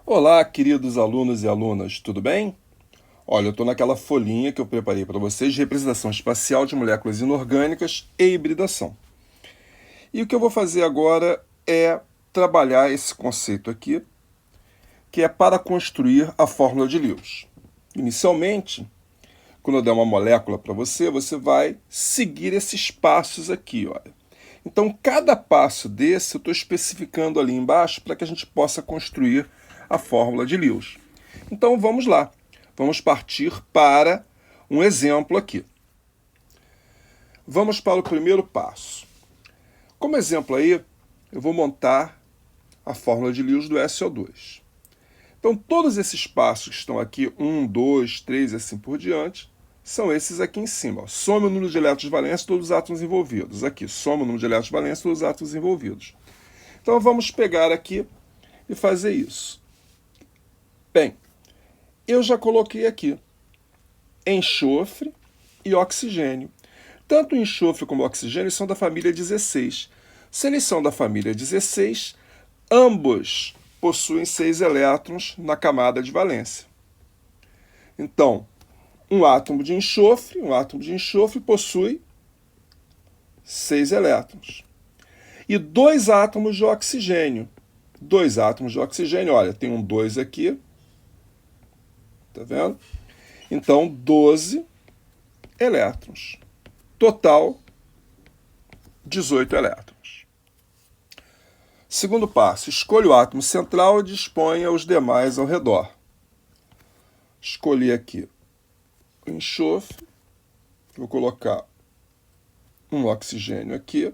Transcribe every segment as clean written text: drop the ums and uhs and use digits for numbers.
Olá, queridos alunos e alunas, tudo bem? Olha, eu estou naquela folhinha que eu preparei para vocês de representação espacial de moléculas inorgânicas e hibridação. E o que eu vou fazer agora é trabalhar esse conceito aqui, que é para construir a fórmula de Lewis. Inicialmente, quando eu der uma molécula para você, você vai seguir esses passos aqui, olha. Então, cada passo desse eu estou especificando ali embaixo para que a gente possa construir a fórmula de Lewis. Então, vamos lá. Vamos partir para um exemplo aqui. Vamos para o primeiro passo. Como exemplo aí, eu vou montar a fórmula de Lewis do SO2. Então, todos esses passos que estão aqui, 1, 2, 3 e assim por diante, são esses aqui em cima. Ó. Some o número de elétrons de valência de todos os átomos envolvidos. Aqui, soma o número de elétrons de valência de todos os átomos envolvidos. Então, vamos pegar aqui e fazer isso. Bem, eu já coloquei aqui enxofre e oxigênio. Tanto o enxofre como o oxigênio são da família 16. Se eles são da família 16, ambos possuem 6 elétrons na camada de valência. Então, um átomo de enxofre possui 6 elétrons. E 2 átomos de oxigênio. 2 átomos de oxigênio, olha, tem um 2 aqui. Tá vendo? Então, 12 elétrons. Total, 18 elétrons. Segundo passo, escolha o átomo central e disponha os demais ao redor. Escolhi aqui o enxofre, vou colocar um oxigênio aqui.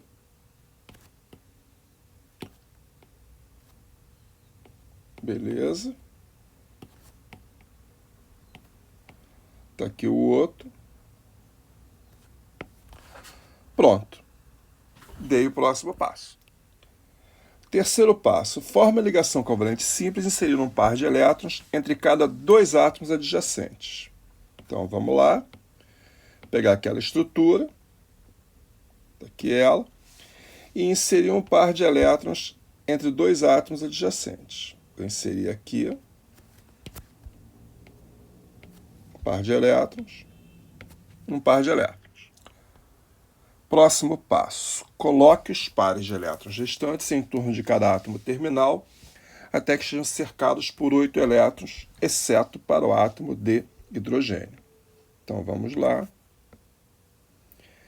Beleza. Tá aqui o outro. Pronto. Dei o próximo passo. Terceiro passo. Forma a ligação covalente simples inserindo um par de elétrons entre cada 2 átomos adjacentes. Então, vamos lá. Pegar aquela estrutura. Aqui ela. E inserir um par de elétrons entre 2 átomos adjacentes. Vou inserir aqui. Um par de elétrons. Um par de elétrons. Próximo passo. Coloque os pares de elétrons restantes em torno de cada átomo terminal até que estejam cercados por 8 elétrons, exceto para o átomo de hidrogênio. Então, vamos lá.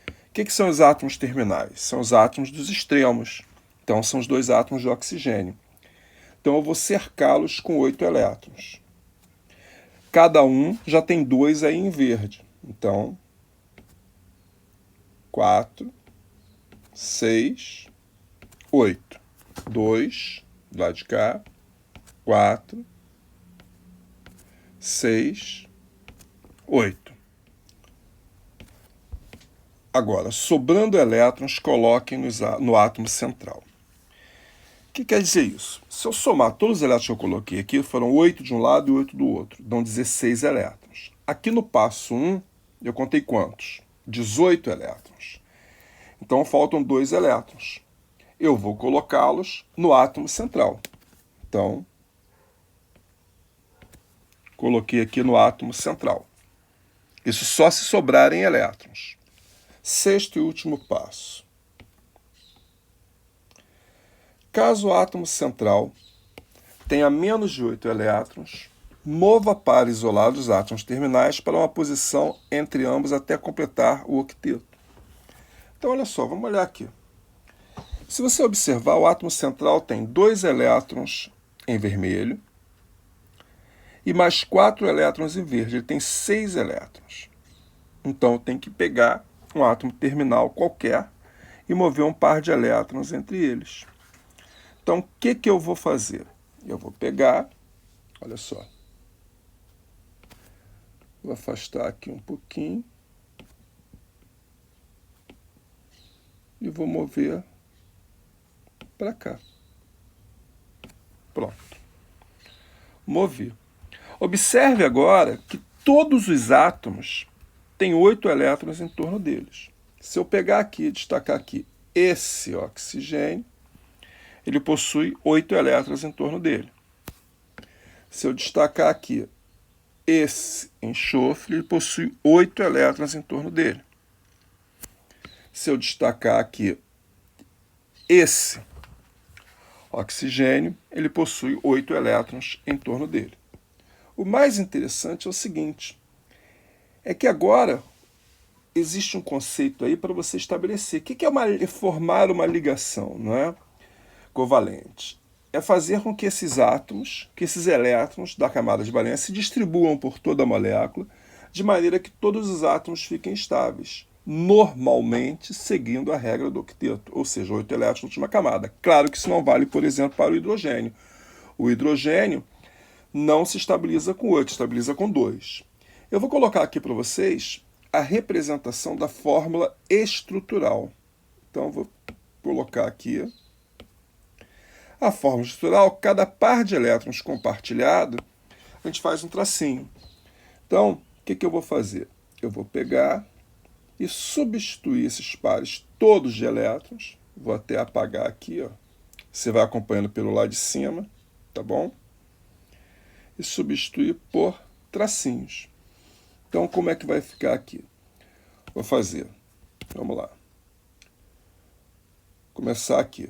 O que são os átomos terminais? São os átomos dos extremos. Então, são os 2 átomos de oxigênio. Então, eu vou cercá-los com 8 elétrons. Cada um já tem 2 aí em verde. Então, 4, 6, 8. 2 do lado de cá. 4, 6, 8. Agora, sobrando elétrons, coloquem no átomo central. O que quer dizer isso? Se eu somar todos os elétrons que eu coloquei aqui, foram 8 de um lado e 8 do outro, dão 16 elétrons. Aqui no passo 1, eu contei quantos? 18 elétrons. Então, faltam 2 elétrons. Eu vou colocá-los no átomo central. Então, coloquei aqui no átomo central. Isso só se sobrarem elétrons. Sexto e último passo. Caso o átomo central tenha menos de 8 elétrons, mova para isolar os átomos terminais para uma posição entre ambos até completar o octeto. Então, olha só, vamos olhar aqui. Se você observar, o átomo central tem 2 elétrons em vermelho e mais 4 elétrons em verde. Ele tem 6 elétrons. Então, tem que pegar um átomo terminal qualquer e mover um par de elétrons entre eles. Então, o que eu vou fazer? Eu vou pegar, olha só, vou afastar aqui um pouquinho e vou mover para cá. Pronto. Movi. Observe agora que todos os átomos têm 8 elétrons em torno deles. Se eu pegar aqui e destacar aqui esse oxigênio, ele possui 8 elétrons em torno dele. Se eu destacar aqui esse enxofre, ele possui 8 elétrons em torno dele. Se eu destacar aqui esse oxigênio, ele possui 8 elétrons em torno dele. O mais interessante é o seguinte, é que agora existe um conceito aí para você estabelecer. O que é formar uma ligação, não é? Covalente? É fazer com que esses átomos, que esses elétrons da camada de valência se distribuam por toda a molécula, de maneira que todos os átomos fiquem estáveis, normalmente seguindo a regra do octeto, ou seja, 8 elétrons na última camada. Claro que isso não vale, por exemplo, para o hidrogênio. O hidrogênio não se estabiliza com 8, estabiliza com 2. Eu vou colocar aqui para vocês a representação da fórmula estrutural. Então, vou colocar aqui a fórmula estrutural. Cada par de elétrons compartilhado, a gente faz um tracinho. Então, o que eu vou fazer? Eu vou pegar e substituir esses pares todos de elétrons. Vou até apagar aqui, ó. Você vai acompanhando pelo lado de cima, tá bom? E substituir por tracinhos. Então, como é que vai ficar aqui? Vou fazer, vamos lá. Começar aqui.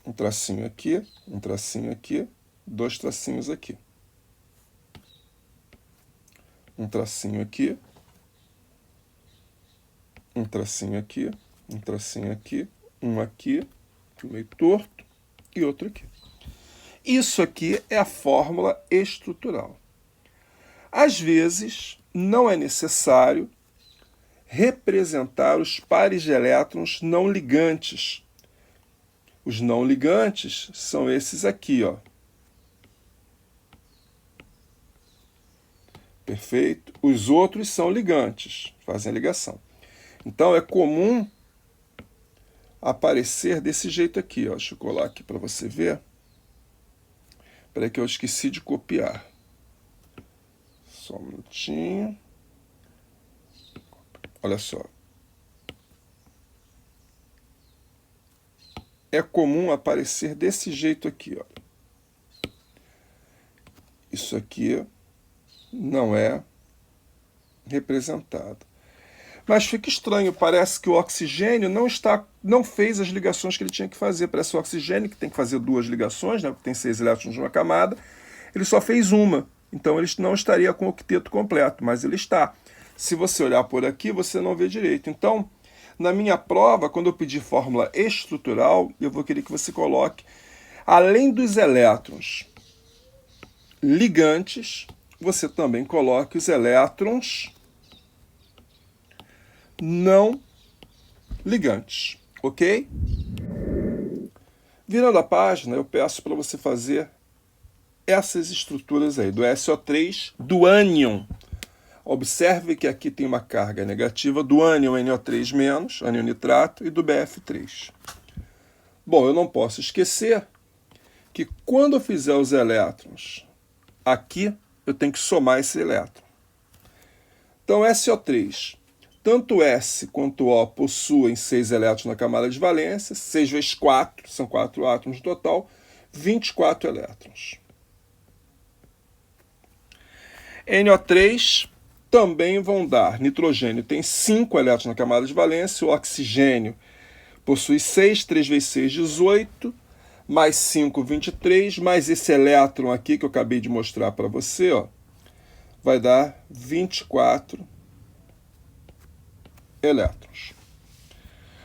Um tracinho aqui, um tracinho aqui, 2 tracinhos aqui. Um tracinho aqui, um tracinho aqui, um tracinho aqui, um aqui, meio torto, e outro aqui. Isso aqui é a fórmula estrutural. Às vezes, não é necessário representar os pares de elétrons não ligantes. Os não ligantes são esses aqui, ó. Perfeito? Os outros são ligantes, fazem a ligação. Então, é comum aparecer desse jeito aqui, ó. Deixa eu colar aqui para você ver. Espera aí que eu esqueci de copiar. Só um minutinho. Olha só. É comum aparecer desse jeito aqui, ó. Isso aqui não é representado. Mas fica estranho, parece que o oxigênio não fez as ligações que ele tinha que fazer. Parece que o oxigênio, que tem que fazer 2 ligações, né, porque tem 6 elétrons numa camada, ele só fez uma. Então ele não estaria com o octeto completo, mas ele está. Se você olhar por aqui, você não vê direito. Então, na minha prova, quando eu pedir fórmula estrutural, eu vou querer que você coloque, além dos elétrons ligantes, você também coloque os elétrons não ligantes, ok? Virando a página, eu peço para você fazer essas estruturas aí, do SO3, do ânion. Observe que aqui tem uma carga negativa do ânion NO3-, ânion nitrato, e do BF3. Bom, eu não posso esquecer que quando eu fizer os elétrons aqui, eu tenho que somar esse elétron. Então, SO3, tanto S quanto O possuem 6 elétrons na camada de valência, 6 vezes 4, são 4 átomos no total, 24 elétrons. NO3 também vão dar, nitrogênio tem 5 elétrons na camada de valência, o oxigênio possui 6, 3 vezes 6, 18, mais 5, 23, mais esse elétron aqui que eu acabei de mostrar para você, ó, vai dar 24 elétrons.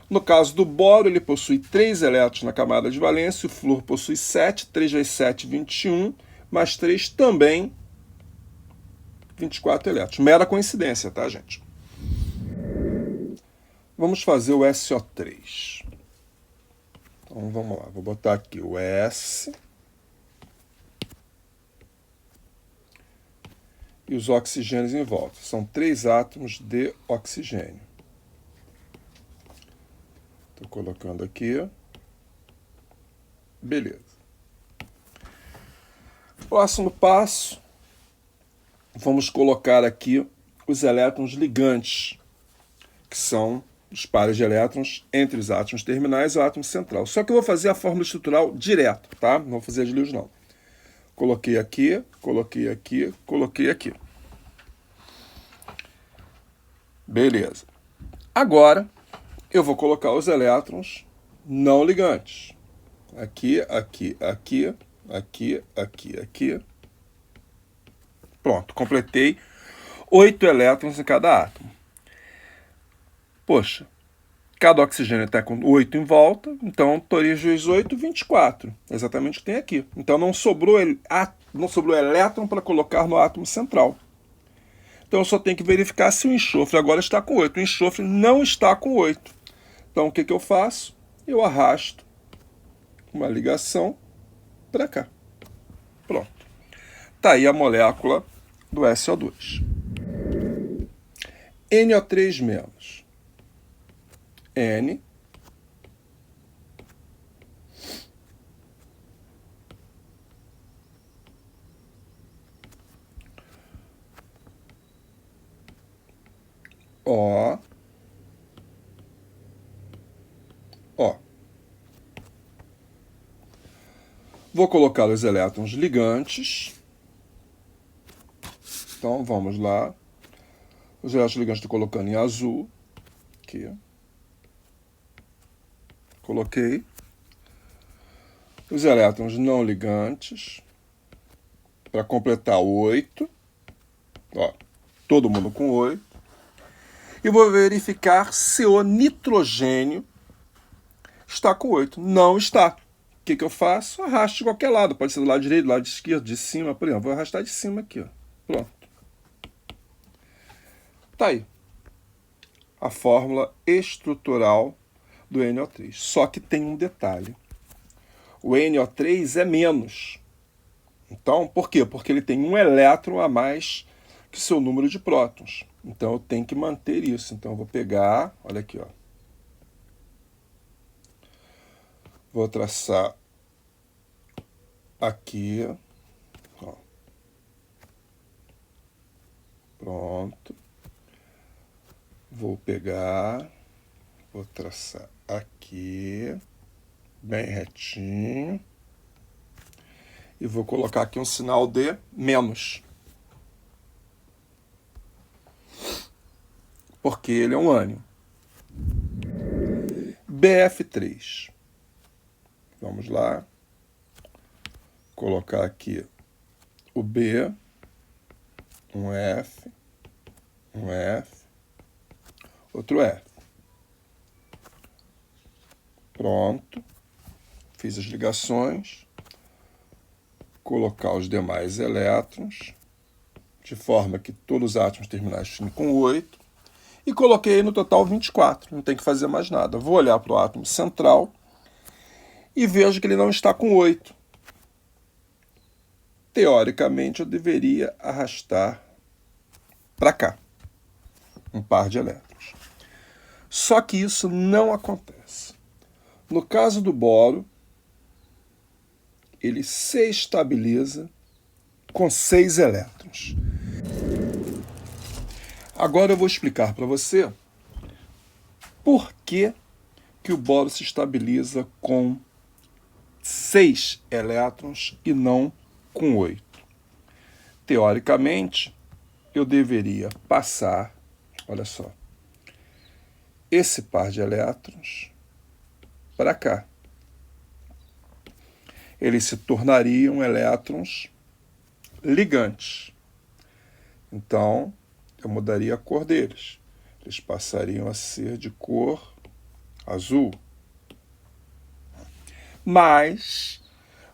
No caso do boro, ele possui 3 elétrons na camada de valência, o flúor possui 7, 3 vezes 7, 21, mais 3 também 24 elétrons. Mera coincidência, tá, gente? Vamos fazer o SO3. Então, vamos lá. Vou botar aqui o S. E os oxigênios em volta. São 3 átomos de oxigênio. Estou colocando aqui. Beleza. Próximo passo. Vamos colocar aqui os elétrons ligantes, que são os pares de elétrons entre os átomos terminais e o átomo central. Só que eu vou fazer a fórmula estrutural direto, tá? Não vou fazer as ligas, não. Coloquei aqui, coloquei aqui, coloquei aqui. Beleza. Agora, eu vou colocar os elétrons não ligantes. Aqui, aqui, aqui, aqui, aqui, aqui. Pronto, completei 8 elétrons em cada átomo. Poxa, cada oxigênio está com 8 em volta, então torres vezes 8, 24. Exatamente o que tem aqui. Então não sobrou elétron para colocar no átomo central. Então eu só tenho que verificar se o enxofre agora está com 8. O enxofre não está com 8. Então o que eu faço? Eu arrasto uma ligação para cá. Pronto. Está aí a molécula do SO2. NO3 menos. N O O. Vou colocar os elétrons ligantes. Então, vamos lá. Os elétrons ligantes estou colocando em azul. Aqui. Coloquei. Os elétrons não ligantes. Para completar 8. Ó, todo mundo com 8. E vou verificar se o nitrogênio está com 8. Não está. O que eu faço? Arrasto de qualquer lado. Pode ser do lado direito, do lado esquerdo, de cima. Por exemplo, vou arrastar de cima aqui. Ó. Pronto. Tá aí. A fórmula estrutural do NO3. Só que tem um detalhe. O NO3 é menos. Então, por quê? Porque ele tem um elétron a mais que seu número de prótons. Então, eu tenho que manter isso. Então, eu vou pegar, olha aqui, ó. Vou traçar aqui, ó. Pronto. Vou pegar, vou traçar aqui, bem retinho. E vou colocar aqui um sinal de menos. Porque ele é um ânion. BF3. Vamos lá. Colocar aqui o B, um F, outro F. Pronto. Fiz as ligações. Colocar os demais elétrons, de forma que todos os átomos terminais fiquem com 8. E coloquei no total 24. Não tem que fazer mais nada. Vou olhar para o átomo central e vejo que ele não está com 8. Teoricamente, eu deveria arrastar para cá um par de elétrons. Só que isso não acontece. No caso do boro, ele se estabiliza com 6 elétrons. Agora eu vou explicar para você por que o boro se estabiliza com 6 elétrons e não com 8. Teoricamente, eu deveria passar, olha só, esse par de elétrons para cá. Eles se tornariam elétrons ligantes. Então, eu mudaria a cor deles. Eles passariam a ser de cor azul. Mas,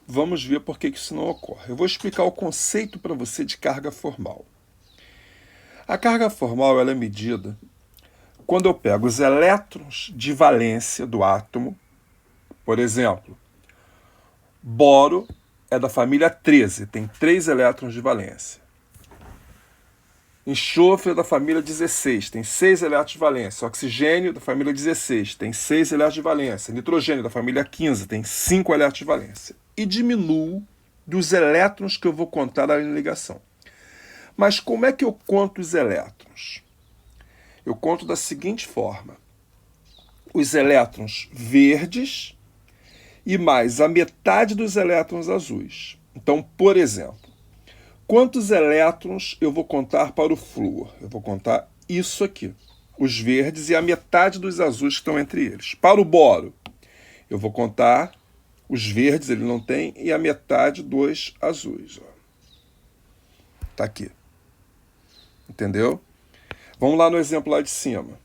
vamos ver por que isso não ocorre. Eu vou explicar o conceito para você de carga formal. A carga formal ela é medida quando eu pego os elétrons de valência do átomo. Por exemplo, boro é da família 13, tem 3 elétrons de valência. Enxofre é da família 16, tem 6 elétrons de valência. Oxigênio da família 16, tem 6 elétrons de valência. Nitrogênio da família 15, tem 5 elétrons de valência. E diminuo dos elétrons que eu vou contar na ligação. Mas como é que eu conto os elétrons? Eu conto da seguinte forma. Os elétrons verdes e mais a metade dos elétrons azuis. Então, por exemplo, quantos elétrons eu vou contar para o flúor? Eu vou contar isso aqui, os verdes e a metade dos azuis que estão entre eles. Para o boro, eu vou contar os verdes, ele não tem, e a metade dos azuis. Está aqui. Entendeu? Vamos lá no exemplo lá de cima.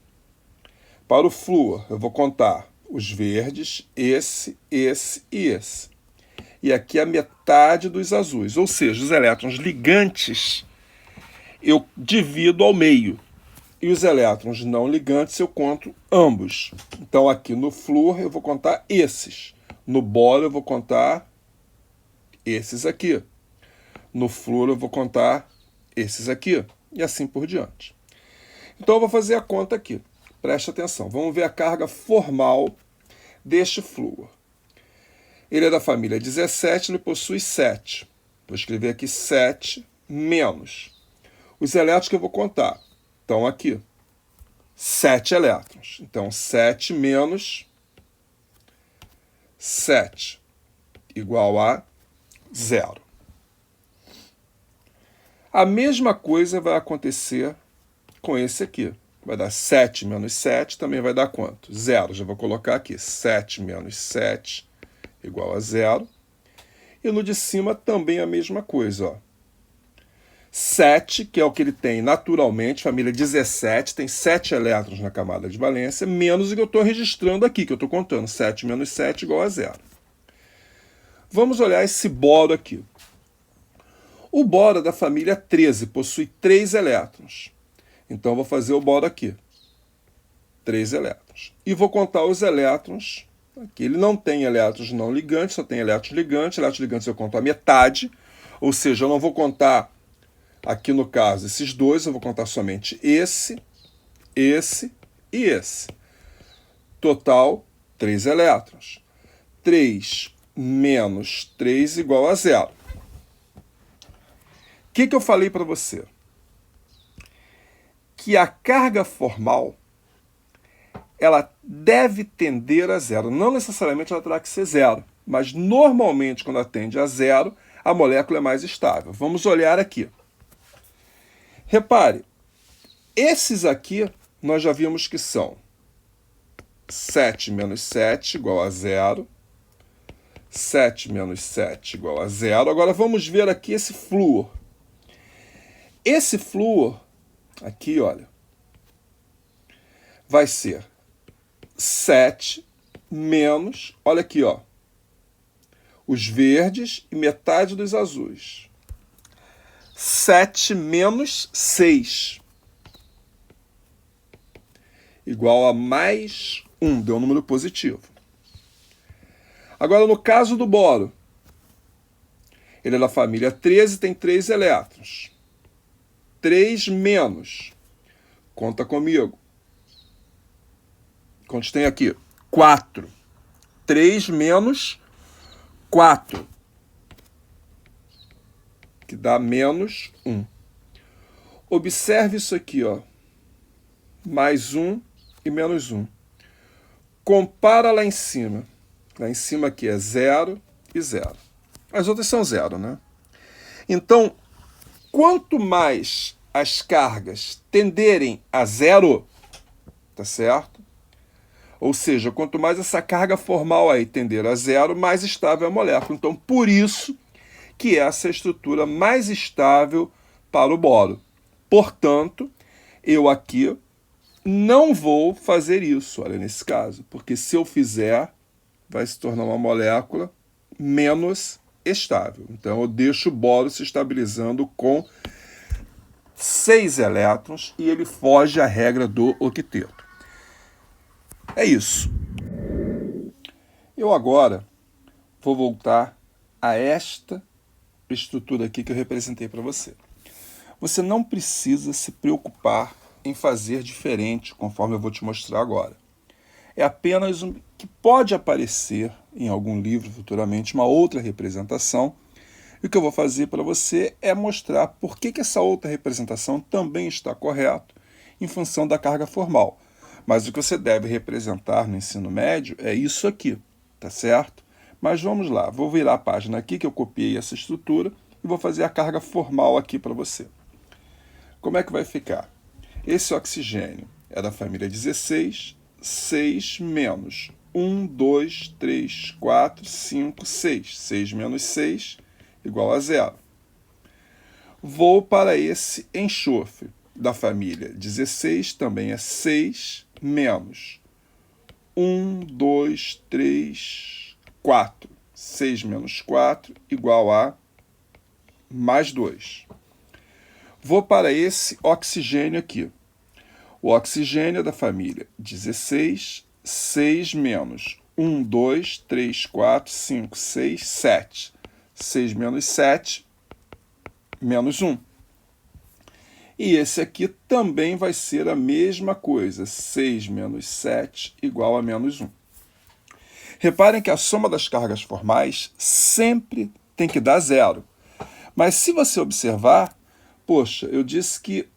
Para o flúor, eu vou contar os verdes, esse e esse. E aqui a metade dos azuis. Ou seja, os elétrons ligantes eu divido ao meio. E os elétrons não ligantes eu conto ambos. Então aqui no flúor eu vou contar esses. No boro eu vou contar esses aqui. No flúor eu vou contar esses aqui. E assim por diante. Então eu vou fazer a conta aqui. Preste atenção. Vamos ver a carga formal deste flúor. Ele é da família 17, ele possui 7. Vou escrever aqui 7 menos. Os elétrons que eu vou contar estão aqui. 7 elétrons. Então, 7 menos 7 igual a 0. A mesma coisa vai acontecer com esse aqui. Vai dar 7 menos 7, também vai dar quanto? 0. Já vou colocar aqui. 7 menos 7 igual a 0. E no de cima também a mesma coisa. Ó. 7, que é o que ele tem naturalmente, família 17, tem 7 elétrons na camada de valência, menos o que eu estou registrando aqui, que eu estou contando. 7 menos 7 igual a 0. Vamos olhar esse boro aqui. O boro é da família 13, possui 3 elétrons. Então, eu vou fazer o boro aqui. 3 elétrons. E vou contar os elétrons. Aqui ele não tem elétrons não ligantes, só tem elétrons ligantes. Elétrons ligantes eu conto a metade. Ou seja, eu não vou contar, aqui no caso, esses dois. Eu vou contar somente esse e esse. Total, 3 elétrons. 3 menos 3 igual a 0. O que eu falei para você? Que a carga formal ela deve tender a 0. Não necessariamente ela terá que ser 0, mas normalmente quando ela tende a 0, a molécula é mais estável. Vamos olhar aqui. Repare, esses aqui nós já vimos que são 7 menos 7 igual a 0, 7 menos 7 igual a 0. Agora vamos ver aqui esse flúor. Esse flúor, aqui, olha, vai ser 7 menos, olha aqui, ó, os verdes e metade dos azuis. 7 menos 6 igual a mais 1, deu um número positivo. Agora, no caso do boro, ele é da família 13, tem 3 elétrons. 3 menos, conta comigo. Quantos tem aqui? 4. 3 menos 4, que dá menos 1. Observe isso aqui, ó. Mais 1 e menos 1. Compara lá em cima. Lá em cima aqui é 0 e 0. As outras são 0, né? Então, quanto mais as cargas tenderem a 0, tá certo? Ou seja, quanto mais essa carga formal aí tender a 0, mais estável é a molécula. Então, por isso que essa é a estrutura mais estável para o boro. Portanto, eu aqui não vou fazer isso, olha, nesse caso, porque se eu fizer, vai se tornar uma molécula menos estável. Então, eu deixo o boro se estabilizando com 6 elétrons e ele foge à regra do octeto. É isso. Eu agora vou voltar a esta estrutura aqui que eu representei para você. Você não precisa se preocupar em fazer diferente, conforme eu vou te mostrar agora. É apenas que pode aparecer em algum livro futuramente uma outra representação. E o que eu vou fazer para você é mostrar por que essa outra representação também está correta em função da carga formal. Mas o que você deve representar no ensino médio é isso aqui, tá certo? Mas vamos lá, vou virar a página aqui, que eu copiei essa estrutura, e vou fazer a carga formal aqui para você. Como é que vai ficar? Esse oxigênio é da família 16, 6 menos 1, 2, 3, 4, 5, 6. 6 menos 6 igual a 0. Vou para esse enxofre da família 16, também é 6 menos 1, 2, 3, 4. 6 menos 4 igual a mais 2. Vou para esse oxigênio aqui. O oxigênio é da família 16, 6 menos 1, 2, 3, 4, 5, 6, 7. 6 menos 7, menos 1. E esse aqui também vai ser a mesma coisa. 6 menos 7 igual a menos 1. Reparem que a soma das cargas formais sempre tem que dar 0. Mas se você observar, poxa, eu disse que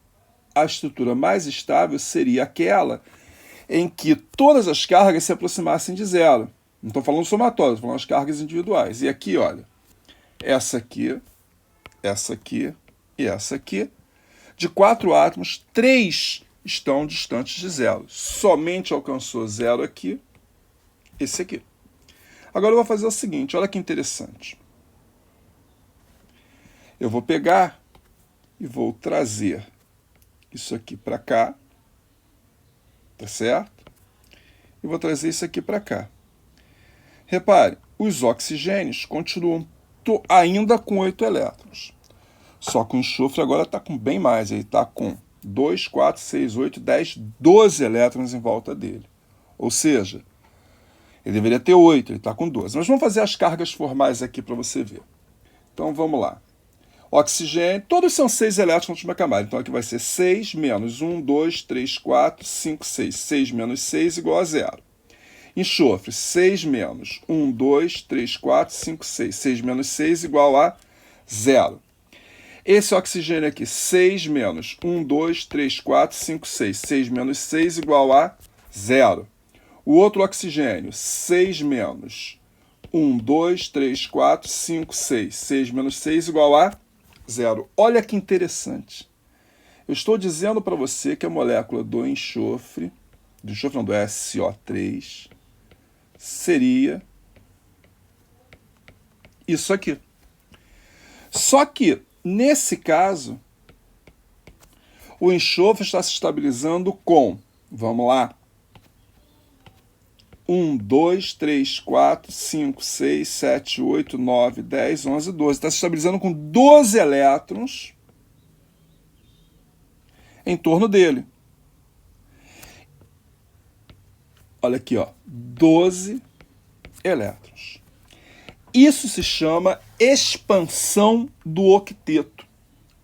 a estrutura mais estável seria aquela em que todas as cargas se aproximassem de 0. Não estou falando somatório, estou falando as cargas individuais. E aqui, olha, essa aqui e essa aqui. De 4 átomos, 3 estão distantes de 0. Somente alcançou 0 aqui, esse aqui. Agora eu vou fazer o seguinte, olha que interessante. Eu vou pegar e vou trazer isso aqui para cá, tá certo? E vou trazer isso aqui para cá. Repare, os oxigênios continuam ainda com 8 elétrons. Só que o enxofre agora está com bem mais, ele está com 2, 4, 6, 8, 10, 12 elétrons em volta dele. Ou seja, ele deveria ter 8, ele está com 12. Mas vamos fazer as cargas formais aqui para você ver. Então vamos lá. Oxigênio, todos são 6 elétrons na última camada. Então aqui vai ser 6 menos 1, 2, 3, 4, 5, 6. 6 menos 6 igual a 0. Enxofre, 6 menos 1, 2, 3, 4, 5, 6. 6 menos 6 igual a 0. Esse oxigênio aqui, 6 menos 1, 2, 3, 4, 5, 6. 6 menos 6 igual a 0. O outro oxigênio, 6 menos 1, 2, 3, 4, 5, 6. 6 menos 6 igual a 0. Olha que interessante. Eu estou dizendo para você que a molécula do enxofre, do SO3, seria isso aqui. Só que, nesse caso, o enxofre está se estabilizando com, vamos lá, 1, 2, 3, 4, 5, 6, 7, 8, 9, 10, 11, 12. Está se estabilizando com 12 elétrons em torno dele. Olha aqui, ó, 12 elétrons. Isso se chama expansão do octeto.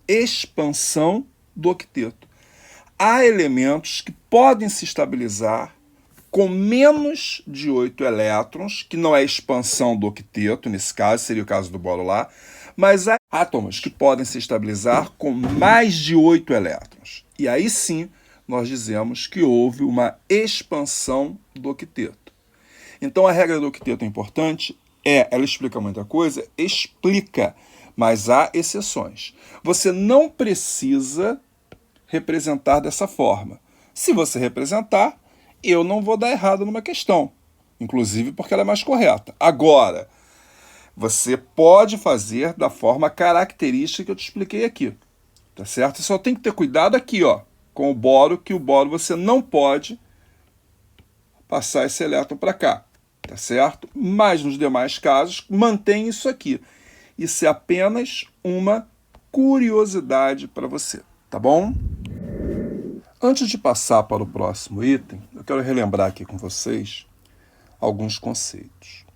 Expansão do octeto. Há elementos que podem se estabilizar com menos de 8 elétrons, que não é expansão do octeto, nesse caso, seria o caso do boro lá, mas há átomos que podem se estabilizar com mais de 8 elétrons. E aí sim, nós dizemos que houve uma expansão do octeto. Então a regra do octeto é importante, ela explica muita coisa, explica, mas há exceções. Você não precisa representar dessa forma. Se você representar, eu não vou dar errado numa questão, inclusive porque ela é mais correta. Agora, você pode fazer da forma característica que eu te expliquei aqui, tá certo? Você só tem que ter cuidado aqui, ó, com o boro, que o boro você não pode passar esse elétron para cá, tá certo? Mas nos demais casos, mantém isso aqui. Isso é apenas uma curiosidade para você, tá bom? Antes de passar para o próximo item, eu quero relembrar aqui com vocês alguns conceitos.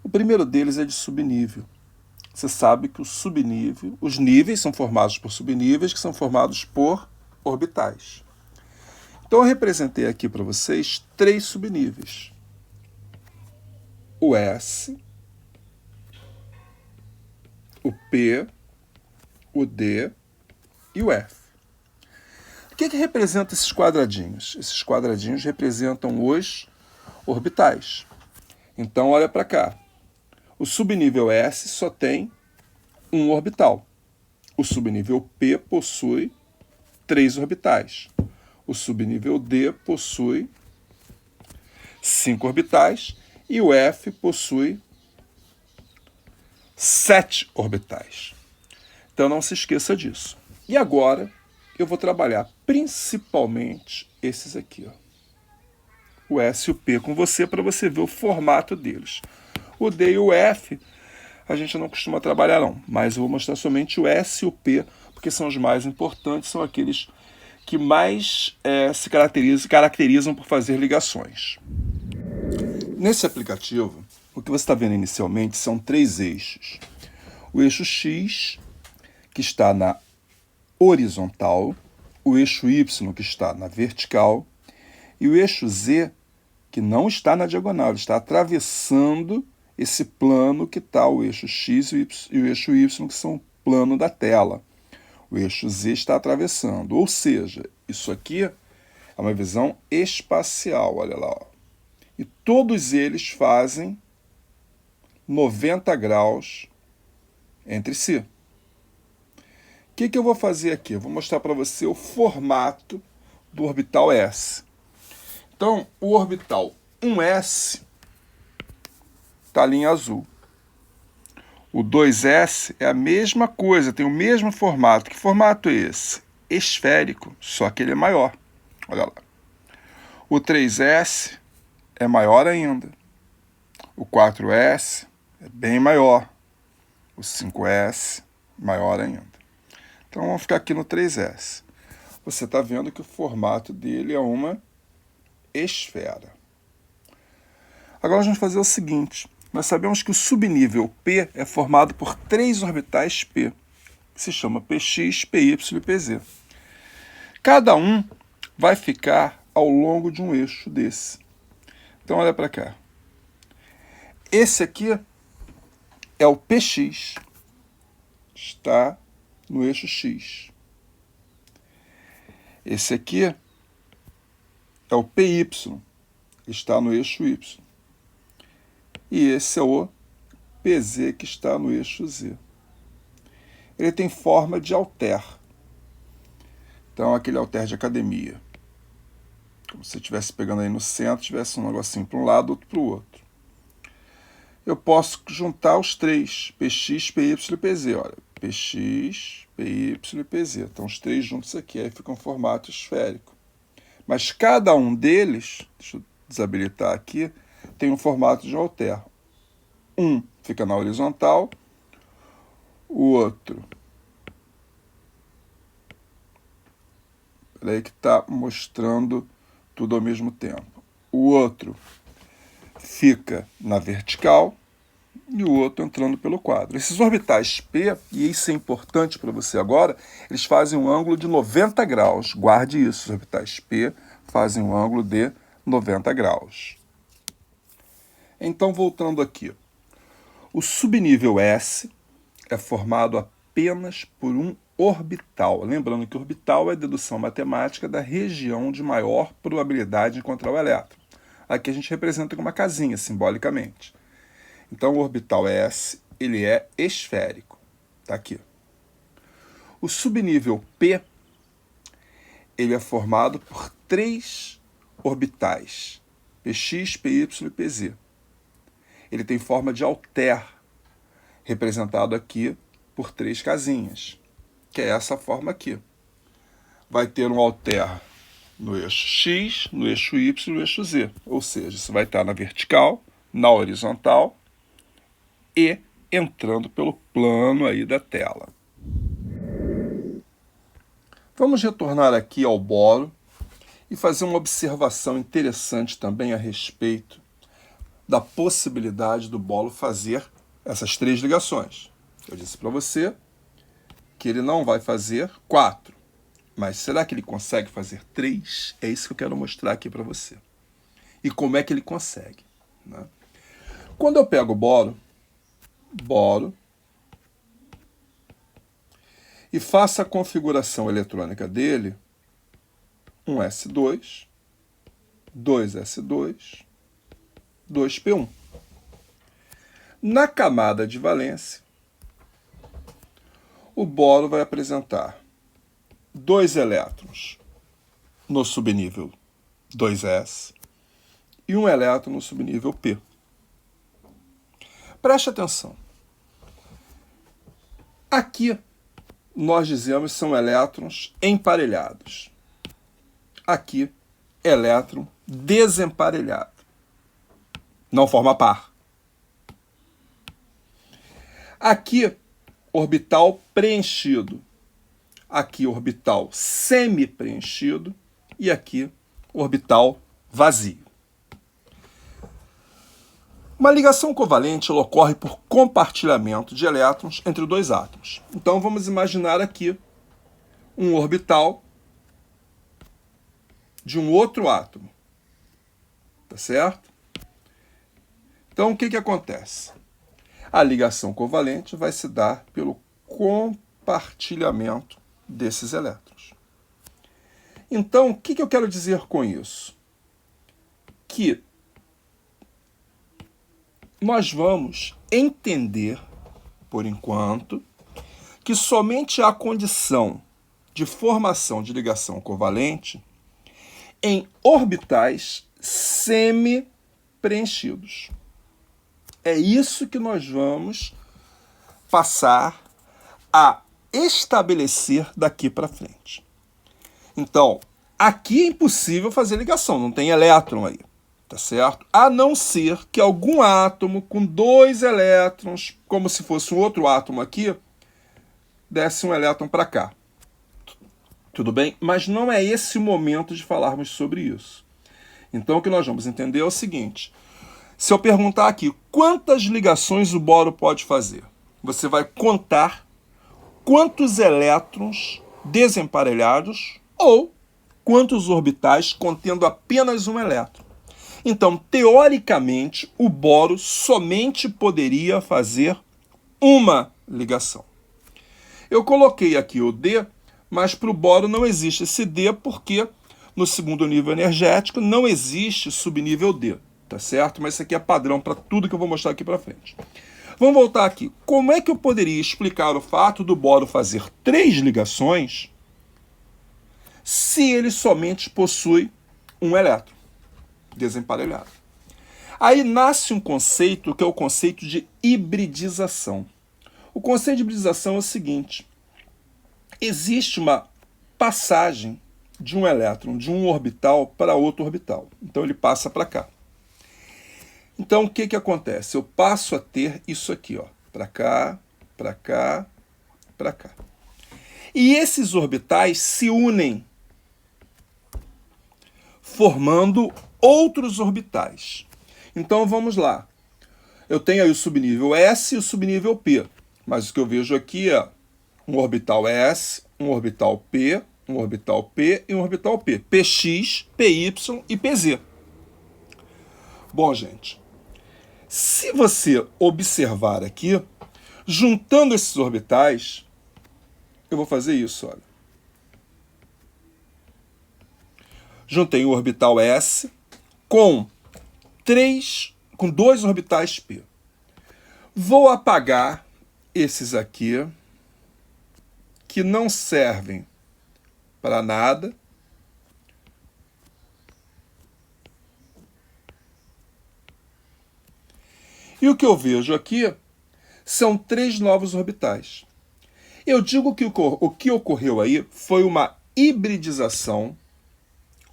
O primeiro deles é de subnível. Você sabe que o subnível, os níveis são formados por subníveis, que são formados por orbitais. Então eu representei aqui para vocês 3 subníveis. O S, o P, o D e o F. O que representa esses quadradinhos? Esses quadradinhos representam os orbitais. Então, olha para cá. O subnível S só tem um orbital. O subnível P possui 3 orbitais. O subnível D possui 5 orbitais e o F possui 7 orbitais. Então não se esqueça disso. E agora eu vou trabalhar principalmente esses aqui, ó. O S e o P com você para você ver o formato deles. O D e o F a gente não costuma trabalhar não, mas eu vou mostrar somente o S e o P, porque são os mais importantes, são aqueles que mais se caracterizam por fazer ligações. Nesse aplicativo, o que você está vendo inicialmente são 3 eixos. O eixo X, que está na horizontal, o eixo Y, que está na vertical, e o eixo Z, que não está na diagonal, está atravessando esse plano que está o eixo X e o eixo Y, que são o plano da tela. O eixo Z está atravessando, ou seja, isso aqui é uma visão espacial, olha lá, ó. E todos eles fazem 90 graus entre si. O que eu vou fazer aqui? Eu vou mostrar para você o formato do orbital S. Então, o orbital 1S está ali em azul. O 2S é a mesma coisa, tem o mesmo formato. Que formato é esse? Esférico, só que ele é maior. Olha lá. O 3S é maior ainda. O 4S é bem maior. O 5S, maior ainda. Então, vamos ficar aqui no 3S. Você está vendo que o formato dele é uma esfera. Agora, nós vamos fazer o seguinte. Nós sabemos que o subnível P é formado por 3 orbitais P, que se chama Px, Py e Pz. Cada um vai ficar ao longo de um eixo desse. Então, olha para cá. Esse aqui é o Px, está no eixo X. Esse aqui é o Py, está no eixo Y. E esse é o Pz, que está no eixo Z. Ele tem forma de halter. Então, aquele halter de academia. Como se estivesse pegando aí no centro, tivesse um negocinho para um lado, outro para o outro. Eu posso juntar os 3, Px, Py e Pz. Olha, Px, Py e Pz. Então, os 3 juntos aqui, aí fica um formato esférico. Mas cada um deles, deixa eu desabilitar aqui, tem um formato de halter. Um fica na horizontal, o outro... Peraí que está mostrando tudo ao mesmo tempo. O outro fica na vertical e o outro entrando pelo quadro. Esses orbitais P, e isso é importante para você agora, eles fazem um ângulo de 90 graus. Guarde isso, os orbitais P fazem um ângulo de 90 graus. Então, voltando aqui. O subnível S é formado apenas por um orbital. Lembrando que orbital é a dedução matemática da região de maior probabilidade de encontrar o elétron. Aqui a gente representa com uma casinha, simbolicamente. Então, o orbital S, ele é esférico. Está aqui. O subnível P, ele é formado por 3 orbitais. Px, Py e Pz. Ele tem forma de halter, representado aqui por 3 casinhas, que é essa forma aqui. Vai ter um halter no eixo X, no eixo Y e no eixo Z. Ou seja, isso vai estar na vertical, na horizontal e entrando pelo plano aí da tela. Vamos retornar aqui ao boro e fazer uma observação interessante também a respeito da possibilidade do bolo fazer essas 3 ligações. Eu disse para você que ele não vai fazer 4, mas será que ele consegue fazer 3? É isso que eu quero mostrar aqui para você. E como é que ele consegue, né? Quando eu pego o boro, e faço a configuração eletrônica dele, 1s2, 2s2, 2p1. Na camada de valência, o boro vai apresentar 2 elétrons no subnível 2s e 1 elétron no subnível p. Preste atenção. Aqui nós dizemos que são elétrons emparelhados. Aqui, elétron desemparelhado. Não forma par. Aqui, orbital preenchido. Aqui, orbital semi-preenchido. E aqui, orbital vazio. Uma ligação covalente ela ocorre por compartilhamento de elétrons entre dois átomos. Então, vamos imaginar aqui um orbital de um outro átomo. Tá certo? Então, o que acontece? A ligação covalente vai se dar pelo compartilhamento desses elétrons. Então, o que eu quero dizer com isso? Que nós vamos entender, por enquanto, que somente há condição de formação de ligação covalente em orbitais semi-preenchidos. É isso que nós vamos passar a estabelecer daqui para frente. Então, aqui é impossível fazer ligação, não tem elétron aí, tá certo? A não ser que algum átomo com 2 elétrons, como se fosse um outro átomo aqui, desse um elétron para cá. Tudo bem? Mas não é esse o momento de falarmos sobre isso. Então, o que nós vamos entender é o seguinte. Se eu perguntar aqui, quantas ligações o boro pode fazer? Você vai contar quantos elétrons desemparelhados ou quantos orbitais contendo apenas um elétron. Então, teoricamente, o boro somente poderia fazer uma ligação. Eu coloquei aqui o D, mas para o boro não existe esse D porque no segundo nível energético não existe subnível D, tá certo? Mas isso aqui é padrão para tudo que eu vou mostrar aqui para frente. Vamos voltar aqui. Como é que eu poderia explicar o fato do boro fazer 3 ligações se ele somente possui um elétron desemparelhado? Aí nasce um conceito que é o conceito de hibridização. O conceito de hibridização é o seguinte. Existe uma passagem de um elétron de um orbital para outro orbital. Então ele passa para cá. Então o que acontece? Eu passo a ter isso aqui, ó, para cá, para cá, para cá. E esses orbitais se unem, formando outros orbitais. Então vamos lá. Eu tenho aí o subnível S e o subnível P. Mas o que eu vejo aqui é um orbital S, um orbital P, um orbital P e um orbital P. PX, PY e PZ. Bom, gente, se você observar aqui, juntando esses orbitais, eu vou fazer isso, olha. Juntei o orbital S com 2 orbitais P. Vou apagar esses aqui, que não servem para nada. E o que eu vejo aqui são 3 novos orbitais. Eu digo que o que ocorreu aí foi uma hibridização,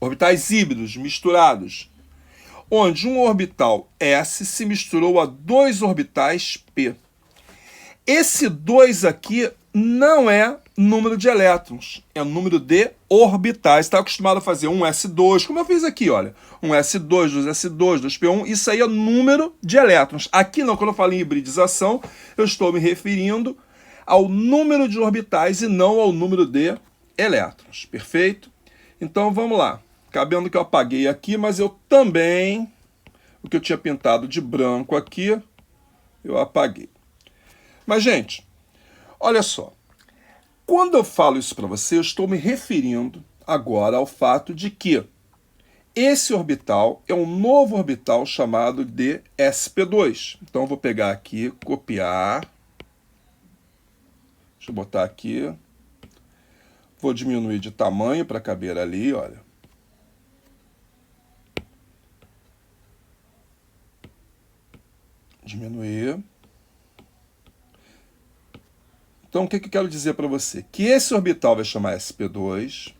orbitais híbridos, misturados, onde um orbital S se misturou a 2 orbitais P. Esse 2 aqui não é número de elétrons, é o número de orbitais. Está acostumado a fazer um S2, como eu fiz aqui, olha. Um S2, 2S2, 2P1, isso aí é número de elétrons. Aqui não, quando eu falo em hibridização, eu estou me referindo ao número de orbitais e não ao número de elétrons, perfeito? Então vamos lá. Cabendo que eu apaguei aqui, mas eu também, o que eu tinha pintado de branco aqui, eu apaguei. Mas, gente, olha só. Quando eu falo isso para você, eu estou me referindo agora ao fato de que esse orbital é um novo orbital chamado de sp2. Então eu vou pegar aqui, copiar. Deixa eu botar aqui. Vou diminuir de tamanho para caber ali, olha. Diminuir. Então, o que eu quero dizer para você? Que esse orbital vai chamar sp2,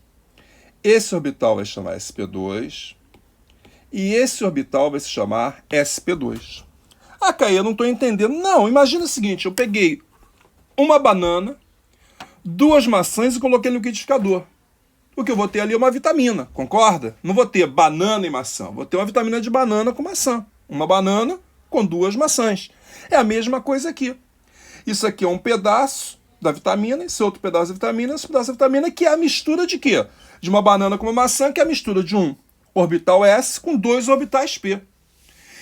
esse orbital vai chamar sp2, e esse orbital vai se chamar sp2. Ah, Caio, eu não estou entendendo. Não, imagina o seguinte, eu peguei uma banana, 2 maçãs e coloquei no liquidificador. O que eu vou ter ali é uma vitamina, concorda? Não vou ter banana e maçã, vou ter uma vitamina de banana com maçã. Uma banana com 2 maçãs. É a mesma coisa aqui. Isso aqui é um pedaço da vitamina, esse outro pedaço da vitamina, esse pedaço da vitamina, que é a mistura de quê? De uma banana com uma maçã, que é a mistura de um orbital S com 2 orbitais P.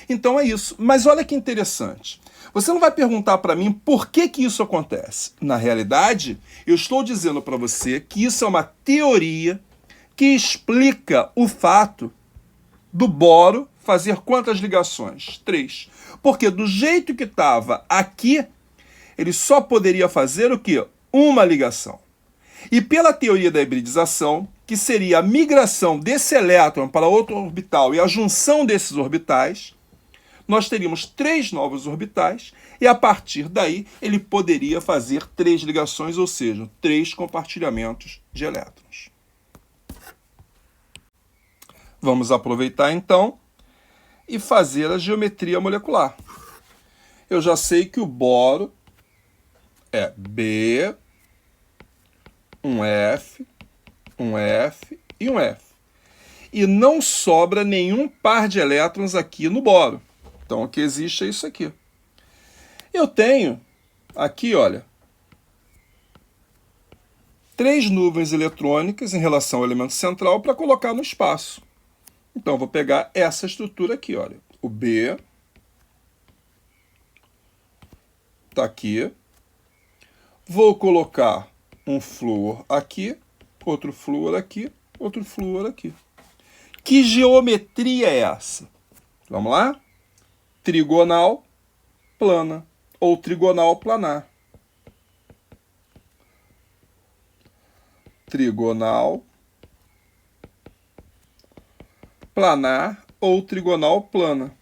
Então é isso. Mas olha que interessante. Você não vai perguntar para mim por que isso acontece. Na realidade, eu estou dizendo para você que isso é uma teoria que explica o fato do boro fazer quantas ligações? 3. Porque do jeito que estava aqui, ele só poderia fazer o quê? Uma ligação. E pela teoria da hibridização, que seria a migração desse elétron para outro orbital e a junção desses orbitais, nós teríamos 3 novos orbitais e a partir daí ele poderia fazer 3 ligações, ou seja, 3 compartilhamentos de elétrons. Vamos aproveitar então e fazer a geometria molecular. Eu já sei que o boro é B, um F, um F e um F. E não sobra nenhum par de elétrons aqui no boro. Então, o que existe é isso aqui. Eu tenho aqui, olha, 3 nuvens eletrônicas em relação ao elemento central para colocar no espaço. Então, eu vou pegar essa estrutura aqui, olha. O B está aqui. Vou colocar um flúor aqui, outro flúor aqui, outro flúor aqui. Que geometria é essa? Vamos lá? Trigonal plana ou trigonal planar. Trigonal planar ou trigonal plana.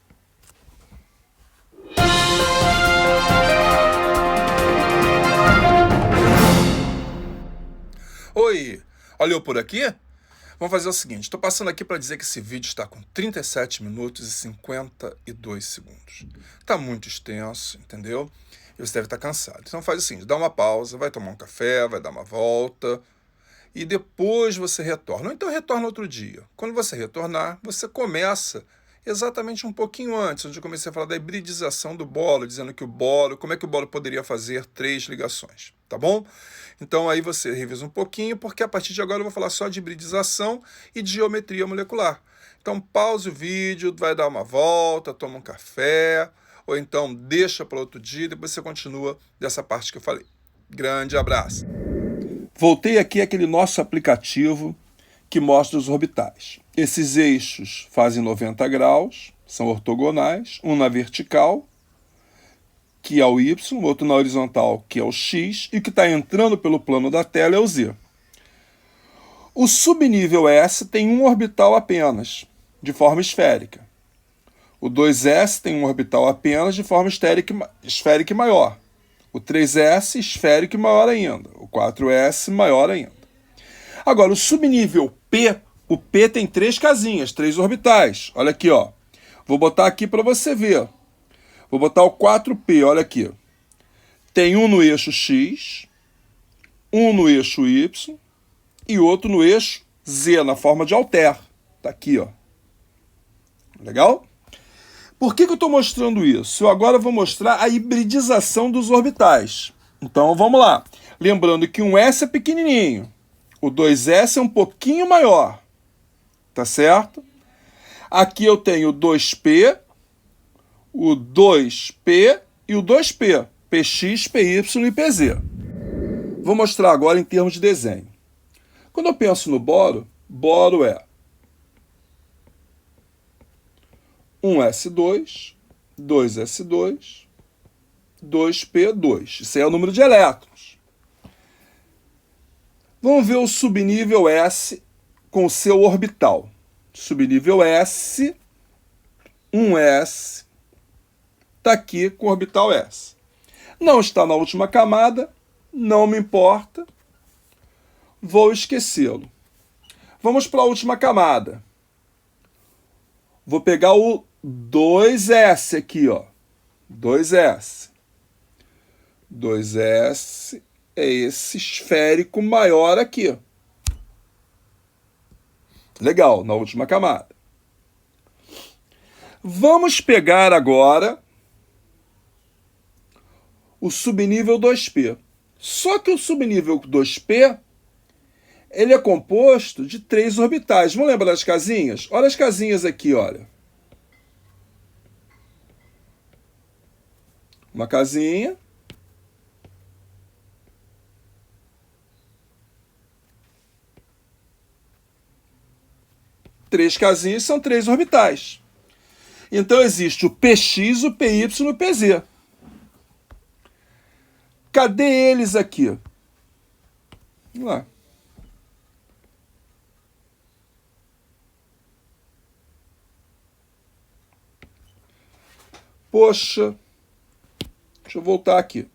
Oi, olhou por aqui? Vamos fazer o seguinte, estou passando aqui para dizer que esse vídeo está com 37 minutos e 52 segundos. Está muito extenso, entendeu? E você deve estar cansado. Então faz o seguinte, dá uma pausa, vai tomar um café, vai dar uma volta e depois você retorna. Ou então retorna outro dia. Quando você retornar, você começa exatamente um pouquinho antes, onde eu comecei a falar da hibridização do boro, dizendo que o boro, como é que o boro poderia fazer 3 ligações, tá bom? Então aí você revisa um pouquinho, porque a partir de agora eu vou falar só de hibridização e de geometria molecular. Então pause o vídeo, vai dar uma volta, toma um café, ou então deixa para outro dia e depois você continua dessa parte que eu falei. Grande abraço! Voltei aqui àquele nosso aplicativo que mostra os orbitais. Esses eixos fazem 90 graus, são ortogonais, um na vertical, que é o Y, outro na horizontal, que é o X, e o que está entrando pelo plano da tela é o Z. O subnível S tem um orbital apenas, de forma esférica. O 2S tem um orbital apenas de forma esférica e maior. O 3S esférico e maior ainda. O 4S maior ainda. Agora, o subnível P, o P tem 3 casinhas, 3 orbitais. Olha aqui, ó. Vou botar aqui para você ver. Vou botar o 4P, olha aqui. Tem um no eixo X, um no eixo Y e outro no eixo Z, na forma de halter. Tá aqui, ó. Legal? Por que eu estou mostrando isso? Eu agora vou mostrar a hibridização dos orbitais. Então, vamos lá. Lembrando que um S é pequenininho. O 2S é um pouquinho maior. Tá certo? Aqui eu tenho o 2P, o 2P e o 2P. PX, PY e PZ. Vou mostrar agora em termos de desenho. Quando eu penso no boro, boro é 1s2, 2s2, 2p2. Isso aí é o número de elétrons. Vamos ver o subnível S com o seu orbital. Subnível S, 1s, está aqui com o orbital S. Não está na última camada, não me importa, vou esquecê-lo. Vamos para a última camada. Vou pegar o 2s aqui, ó. 2s. 2s é esse esférico maior aqui. Legal, na última camada. Vamos pegar agora o subnível 2p. Só que o subnível 2p, ele é composto de 3 orbitais. Vamos lembrar das casinhas? Olha as casinhas aqui, olha. Uma casinha. Três casinhas são 3 orbitais. Então existe o PX, o PY e o PZ. Cadê eles aqui? Vamos lá. Poxa. Deixa eu voltar aqui.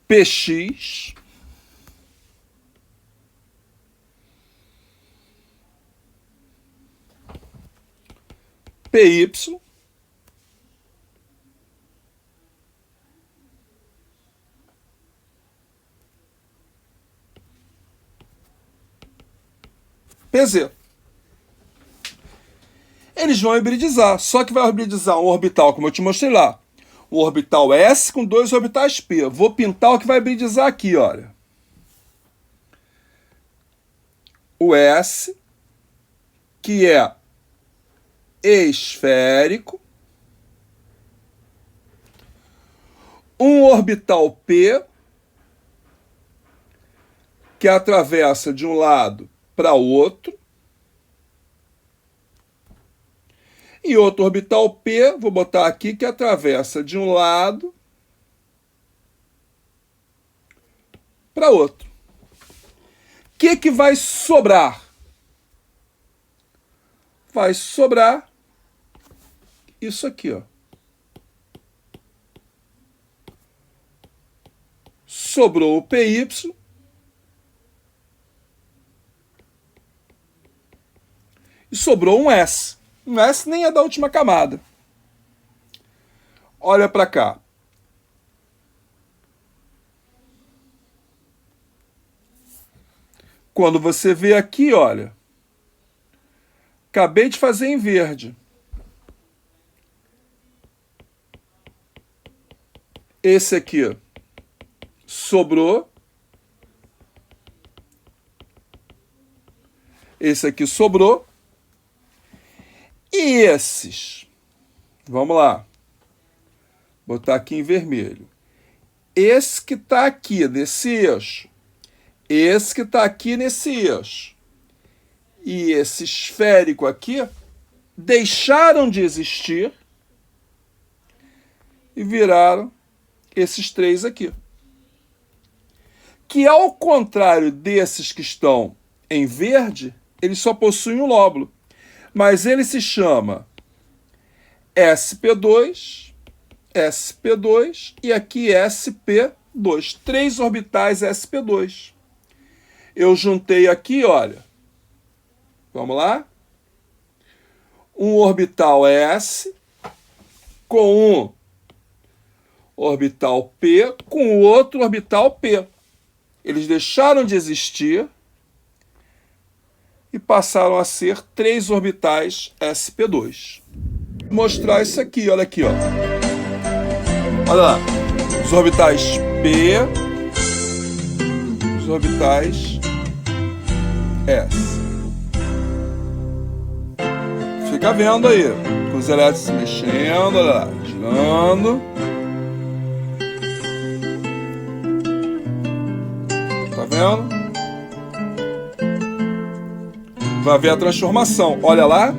PX. PY. PZ. Eles vão hibridizar, só que vai hibridizar um orbital, como eu te mostrei lá. O orbital S com 2 orbitais P. Vou pintar o que vai hibridizar aqui, olha. O S, que é esférico. Um orbital P, que atravessa de um lado para outro. E outro orbital P, vou botar aqui, que atravessa de um lado para outro. O que vai sobrar? Vai sobrar isso aqui, ó. Sobrou o PY. E sobrou um S. Um S nem é da última camada. Olha para cá. Quando você vê aqui, olha. Acabei de fazer em verde. Esse aqui, ó, sobrou. Esse aqui sobrou. E esses? Vamos lá. Botar aqui em vermelho. Esse que está aqui nesse eixo. Esse que está aqui nesse eixo. E esse esférico aqui deixaram de existir e viraram esses 3 aqui. Que ao contrário desses que estão em verde, eles só possuem um lóbulo. Mas ele se chama sp2, sp2 e aqui sp2. 3 orbitais sp2. Eu juntei aqui, olha. Vamos lá? Um orbital S com um orbital P com o outro orbital P. Eles deixaram de existir e passaram a ser 3 orbitais sp2. Vou mostrar isso aqui, olha aqui, ó. Olha lá. Os orbitais P, os orbitais S. Fica vendo aí, com os elétrons se mexendo, olha lá, girando. Tá vendo? Vai ver a transformação. Olha lá.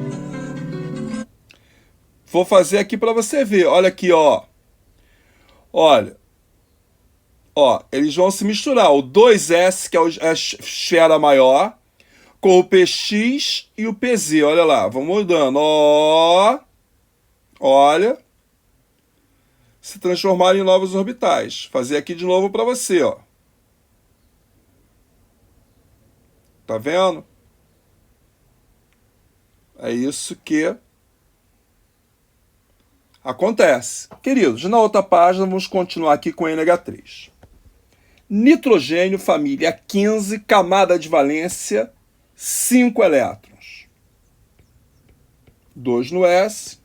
Vou fazer aqui para você ver. Olha aqui, ó. Olha. Ó, eles vão se misturar. O 2S, que é a esfera maior, com o PX e o PZ. Olha lá. Vamos mudando. Ó. Olha. Se transformarem em novos orbitais. Fazer aqui de novo para você, ó. Tá vendo? É isso que acontece. Queridos, na outra página vamos continuar aqui com NH3. Nitrogênio, família 15, camada de valência, 5 elétrons. 2 no S,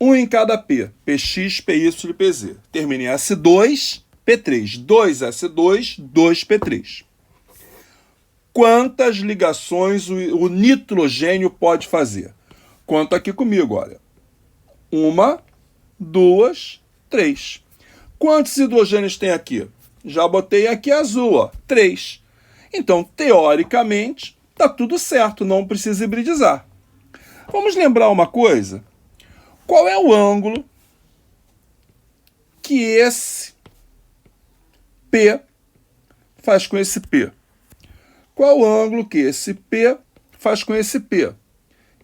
1 em cada P, PX, PY e PZ. Termina em S2, P3. 2S2, 2P3. Quantas ligações o nitrogênio pode fazer? Conta aqui comigo, olha. 1, 2, 3. Quantos hidrogênios tem aqui? Já botei aqui azul, ó, 3. Então, teoricamente, tá tudo certo, não precisa hibridizar. Vamos lembrar uma coisa? Qual é o ângulo que esse P faz com esse P? Qual o ângulo que esse P faz com esse P?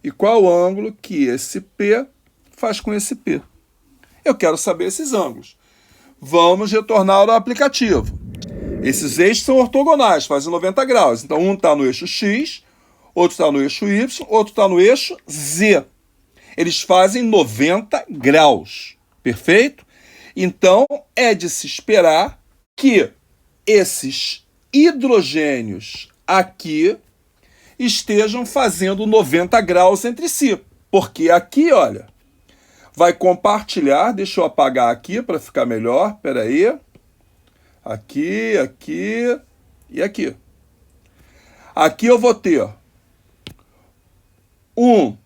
E qual o ângulo que esse P faz com esse P? Eu quero saber esses ângulos. Vamos retornar ao aplicativo. Esses eixos são ortogonais, fazem 90 graus. Então, um está no eixo X, outro está no eixo Y, outro está no eixo Z. Eles fazem 90 graus. Perfeito? Então, é de se esperar que esses hidrogênios aqui estejam fazendo 90 graus entre si. Porque aqui, olha, vai compartilhar, deixa eu apagar aqui para ficar melhor, espera aí. Aqui, aqui e aqui. Aqui eu vou ter um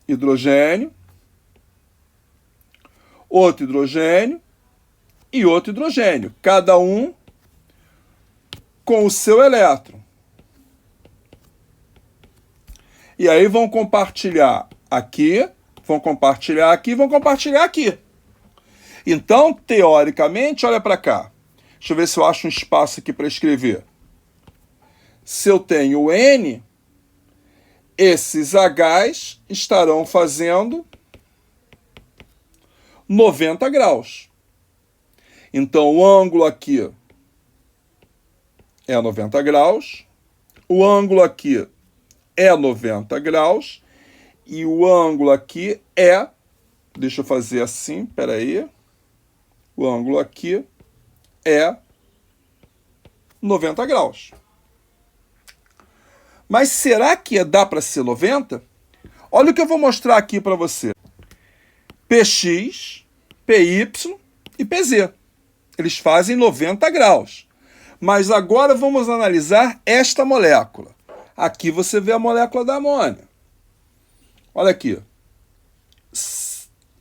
hidrogênio, outro hidrogênio e outro hidrogênio, cada um com o seu elétron. E aí vão compartilhar aqui, vão compartilhar aqui, vão compartilhar aqui. Então, teoricamente, olha para cá. Deixa eu ver se eu acho um espaço aqui para escrever. Se eu tenho N, esses Hs estarão fazendo 90 graus. Então, o ângulo aqui é 90 graus, o ângulo aqui é 90 graus, e o ângulo aqui é, deixa eu fazer assim, espera aí, o ângulo aqui é 90 graus. Mas será que dá para ser 90? Olha o que eu vou mostrar aqui para você. PX, PY e PZ. Eles fazem 90 graus. Mas agora vamos analisar esta molécula. Aqui você vê a molécula da amônia. Olha aqui.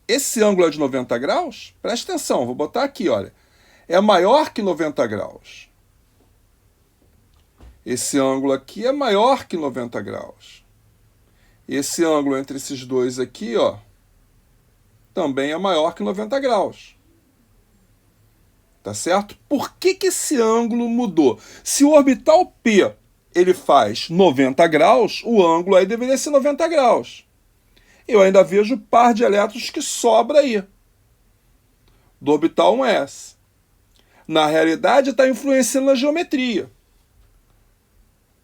Esse ângulo é de 90 graus? Presta atenção, vou botar aqui, olha. É maior que 90 graus. Esse ângulo aqui é maior que 90 graus. Esse ângulo entre esses dois aqui, ó, também é maior que 90 graus. Tá certo? Por que que esse ângulo mudou? Se o orbital P ele faz 90 graus, o ângulo aí deveria ser 90 graus. Eu ainda vejo o par de elétrons que sobra aí, do orbital 1s. Na realidade, está influenciando na geometria.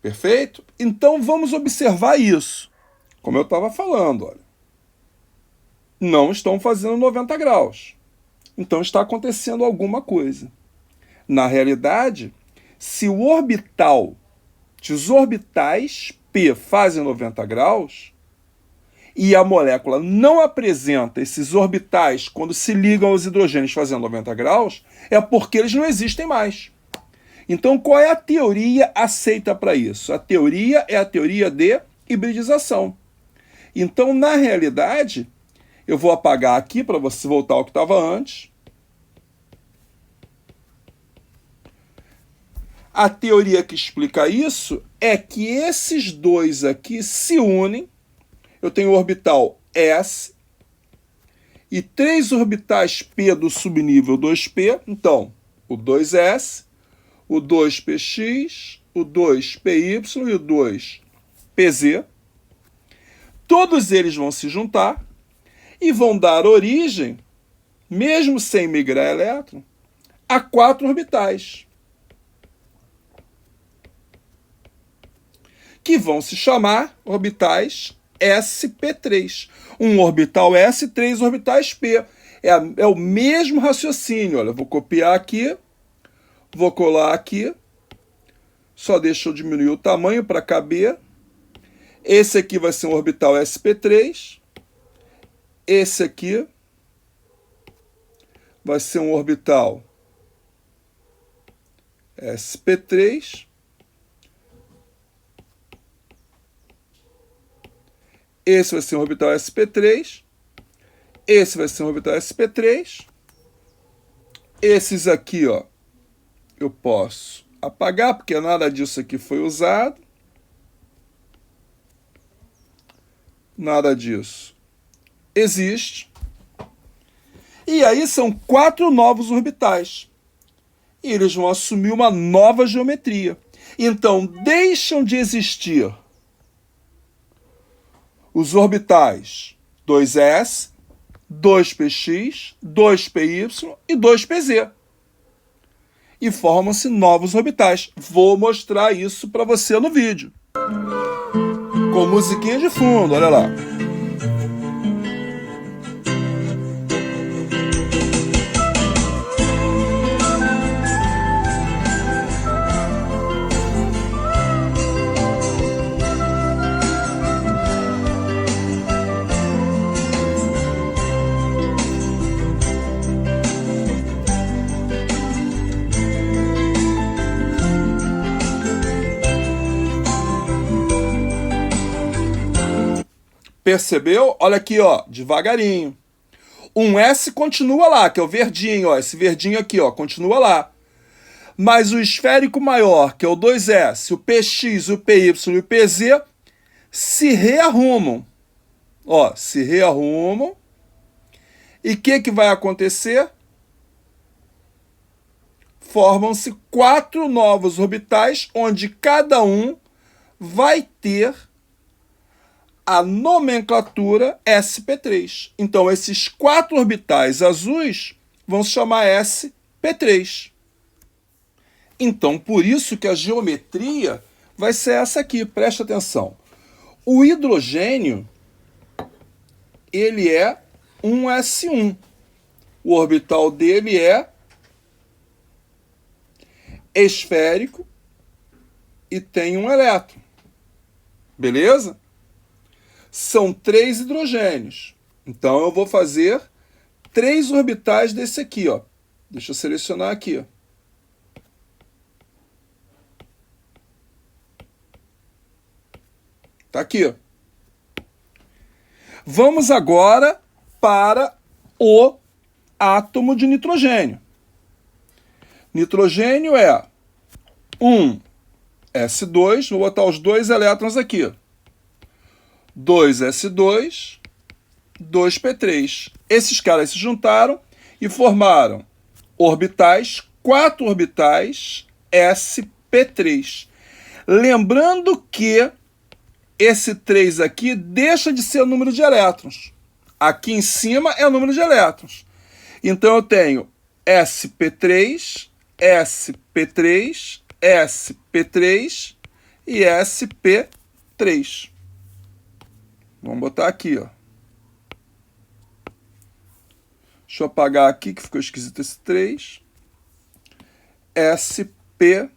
Perfeito? Então, vamos observar isso. Como eu estava falando, olha. Não estão fazendo 90 graus. Então, está acontecendo alguma coisa. Na realidade, se o orbital, se os orbitais P fazem 90 graus, e a molécula não apresenta esses orbitais quando se ligam aos hidrogênios fazendo 90 graus, é porque eles não existem mais. Então, qual é a teoria aceita para isso? A teoria é a teoria de hibridização. Então, na realidade, eu vou apagar aqui para você voltar ao que estava antes. A teoria que explica isso é que esses dois aqui se unem. Eu tenho o orbital S e 3 orbitais P do subnível 2P. Então, o 2S, o 2PX, o 2PY e o 2PZ. Todos eles vão se juntar e vão dar origem, mesmo sem migrar elétron, a 4 orbitais, que vão se chamar orbitais sp3. Um orbital S, 3 orbitais P. É o mesmo raciocínio. Olha, eu vou copiar aqui, vou colar aqui, só deixa eu diminuir o tamanho para caber. Esse aqui vai ser um orbital sp3. Esse aqui vai ser um orbital sp3. Esse vai ser um orbital sp3. Esse vai ser um orbital sp3. Esses aqui, ó, eu posso apagar, porque nada disso aqui foi usado. Nada disso existe. E aí são 4 novos orbitais. E eles vão assumir uma nova geometria. Então, deixam de existir os orbitais 2S, 2PX, 2PY e 2PZ. E formam-se novos orbitais. Vou mostrar isso para você no vídeo. Com musiquinha de fundo, olha lá. Percebeu? Olha aqui, ó, devagarinho. Um S continua lá, que é o verdinho, ó, esse verdinho aqui, ó, continua lá. Mas o esférico maior, que é o 2S, o PX, o PY e o PZ, se rearrumam. Ó, se rearrumam. E o que vai acontecer? Formam-se 4 novos orbitais, onde cada um vai ter a nomenclatura sp3. Então, esses 4 orbitais azuis vão se chamar sp3. Então, por isso que a geometria vai ser essa aqui. Presta atenção. O hidrogênio, ele é um S1. O orbital dele é esférico e tem um elétron. Beleza? São 3 hidrogênios. Então, eu vou fazer 3 orbitais desse aqui, ó. Deixa eu selecionar aqui. Tá aqui. Vamos agora para o átomo de nitrogênio. Nitrogênio é um S2, vou botar os 2 elétrons aqui. 2S2, 2P3. Esses caras se juntaram e formaram orbitais, 4 orbitais sp3. Lembrando que esse 3 aqui deixa de ser o número de elétrons. Aqui em cima é o número de elétrons. Então eu tenho sp3, sp3, sp3 e sp3. Vamos botar aqui, ó. Deixa eu apagar aqui, que ficou esquisito esse 3. sp3.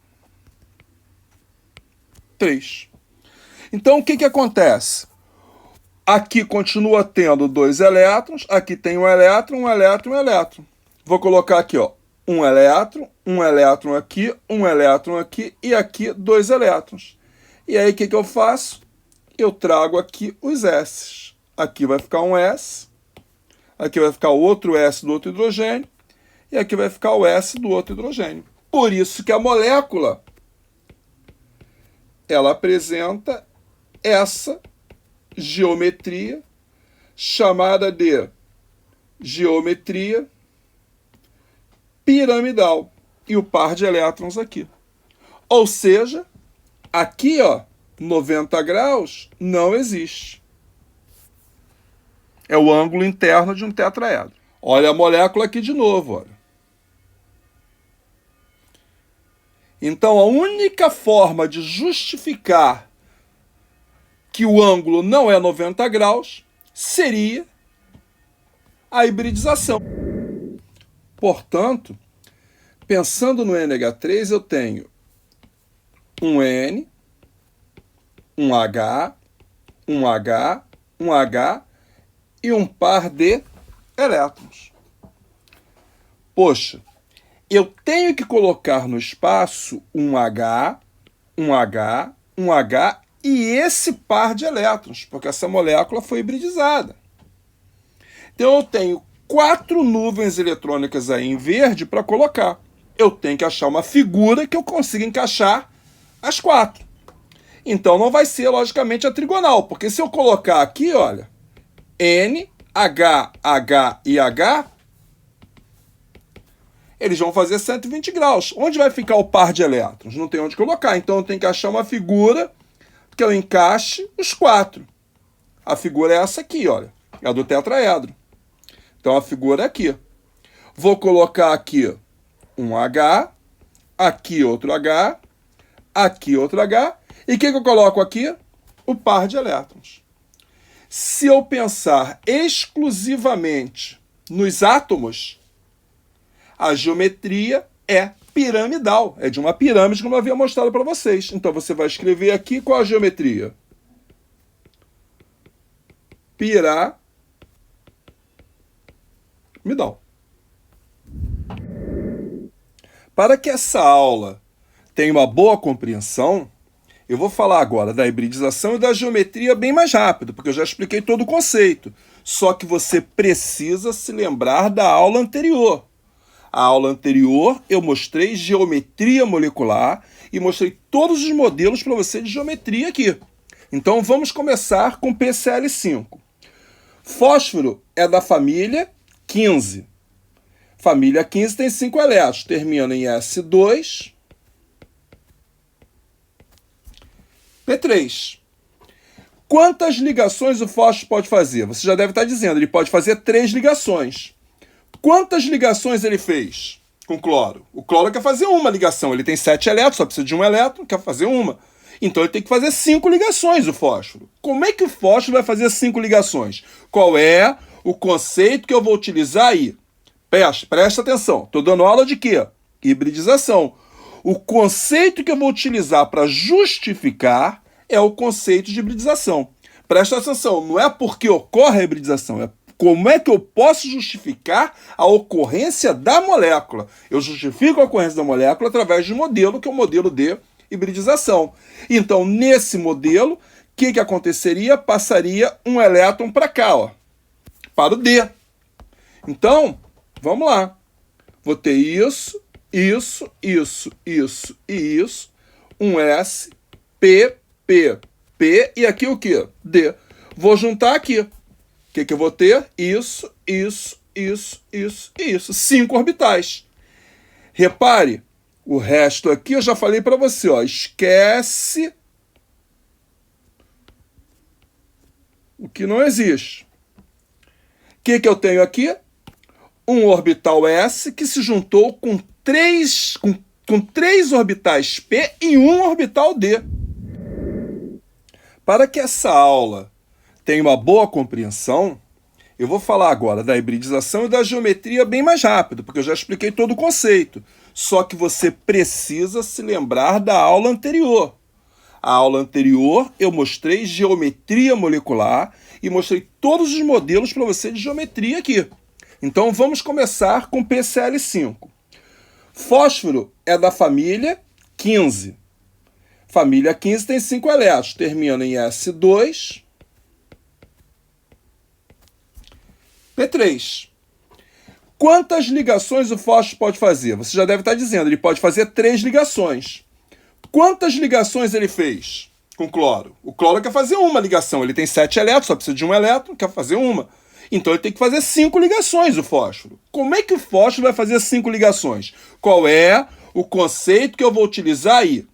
Então, o que acontece? Aqui continua tendo 2 elétrons, aqui tem um elétron, um elétron, um elétron. Vou colocar aqui, ó, um elétron aqui, um elétron aqui e aqui 2 elétrons. E aí, o que eu faço? Eu trago aqui os S. Aqui vai ficar um S, aqui vai ficar outro S do outro hidrogênio, e aqui vai ficar o S do outro hidrogênio. Por isso que a molécula ela apresenta essa geometria chamada de geometria piramidal e o par de elétrons aqui. Ou seja, aqui, ó, 90 graus não existe. É o ângulo interno de um tetraedro. Olha a molécula aqui de novo, olha. Então, a única forma de justificar que o ângulo não é 90 graus seria a hibridização. Portanto, pensando no NH3, eu tenho um N, um H, um H, um H e um par de elétrons. Poxa, eu tenho que colocar no espaço um H, um H, um H e esse par de elétrons, porque essa molécula foi hibridizada. Então eu tenho 4 nuvens eletrônicas aí em verde para colocar. Eu tenho que achar uma figura que eu consiga encaixar as 4. Então não vai ser, logicamente, a trigonal, porque se eu colocar aqui, olha, N, H, H e H, eles vão fazer 120 graus. Onde vai ficar o par de elétrons? Não tem onde colocar. Então eu tenho que achar uma figura que eu encaixe os 4. A figura é essa aqui, olha. É a do tetraedro. Então a figura é aqui. Vou colocar aqui um H, aqui outro H, aqui outro H. E o que eu coloco aqui? O par de elétrons. Se eu pensar exclusivamente nos átomos, a geometria é piramidal. É de uma pirâmide, como eu havia mostrado para vocês. Então você vai escrever aqui qual a geometria? Piramidal. Para que essa aula tenha uma boa compreensão, eu vou falar agora da hibridização e da geometria bem mais rápido, porque eu já expliquei todo o conceito. Só que você precisa se lembrar da aula anterior. A aula anterior eu mostrei geometria molecular e mostrei todos os modelos para você de geometria aqui. Então vamos começar com PCl5. Fósforo é da família 15. Família 15 tem 5 elétrons, termina em S2, P3. Quantas ligações o fósforo pode fazer? Você já deve estar dizendo, ele pode fazer 3 ligações. Quantas ligações ele fez com cloro? O cloro quer fazer uma ligação, ele tem 7 elétrons, só precisa de um elétron, quer fazer uma. Então ele tem que fazer 5 ligações, o fósforo. Como é que o fósforo vai fazer 5 ligações? Qual é o conceito que eu vou utilizar aí? Presta atenção, estou dando aula de quê? Hibridização. O conceito que eu vou utilizar para justificar é o conceito de hibridização. Presta atenção, não é porque ocorre a hibridização, é como é que eu posso justificar a ocorrência da molécula. Eu justifico a ocorrência da molécula através de um modelo, que é o modelo de hibridização. Então, nesse modelo, o que aconteceria? Passaria um elétron para cá, ó, para o D. Então, vamos lá. Vou ter isso, isso, isso, isso e isso. Um S, P, P, P e aqui o quê? D. Vou juntar aqui. O que eu vou ter? Isso, isso, isso, isso e isso. 5 orbitais. Repare, o resto aqui eu já falei para você, ó, esquece o que não existe. O que eu tenho aqui? Um orbital S que se juntou com 3 orbitais P e um orbital D. Para que essa aula tenha uma boa compreensão, eu vou falar agora da hibridização e da geometria bem mais rápido, porque eu já expliquei todo o conceito. Só que você precisa se lembrar da aula anterior. A aula anterior eu mostrei geometria molecular e mostrei todos os modelos para você de geometria aqui. Então vamos começar com PCl5. Fósforo é da família 15. Família 15 tem 5 elétrons, termina em S2, P3. Quantas ligações o fósforo pode fazer? Você já deve estar dizendo, ele pode fazer 3 ligações. Quantas ligações ele fez com cloro? O cloro quer fazer uma ligação. Ele tem 7 elétrons, só precisa de um elétron, quer fazer uma. Então ele tem que fazer 5 ligações, o fósforo. Como é que o fósforo vai fazer 5 ligações? Qual é o conceito que eu vou utilizar aí?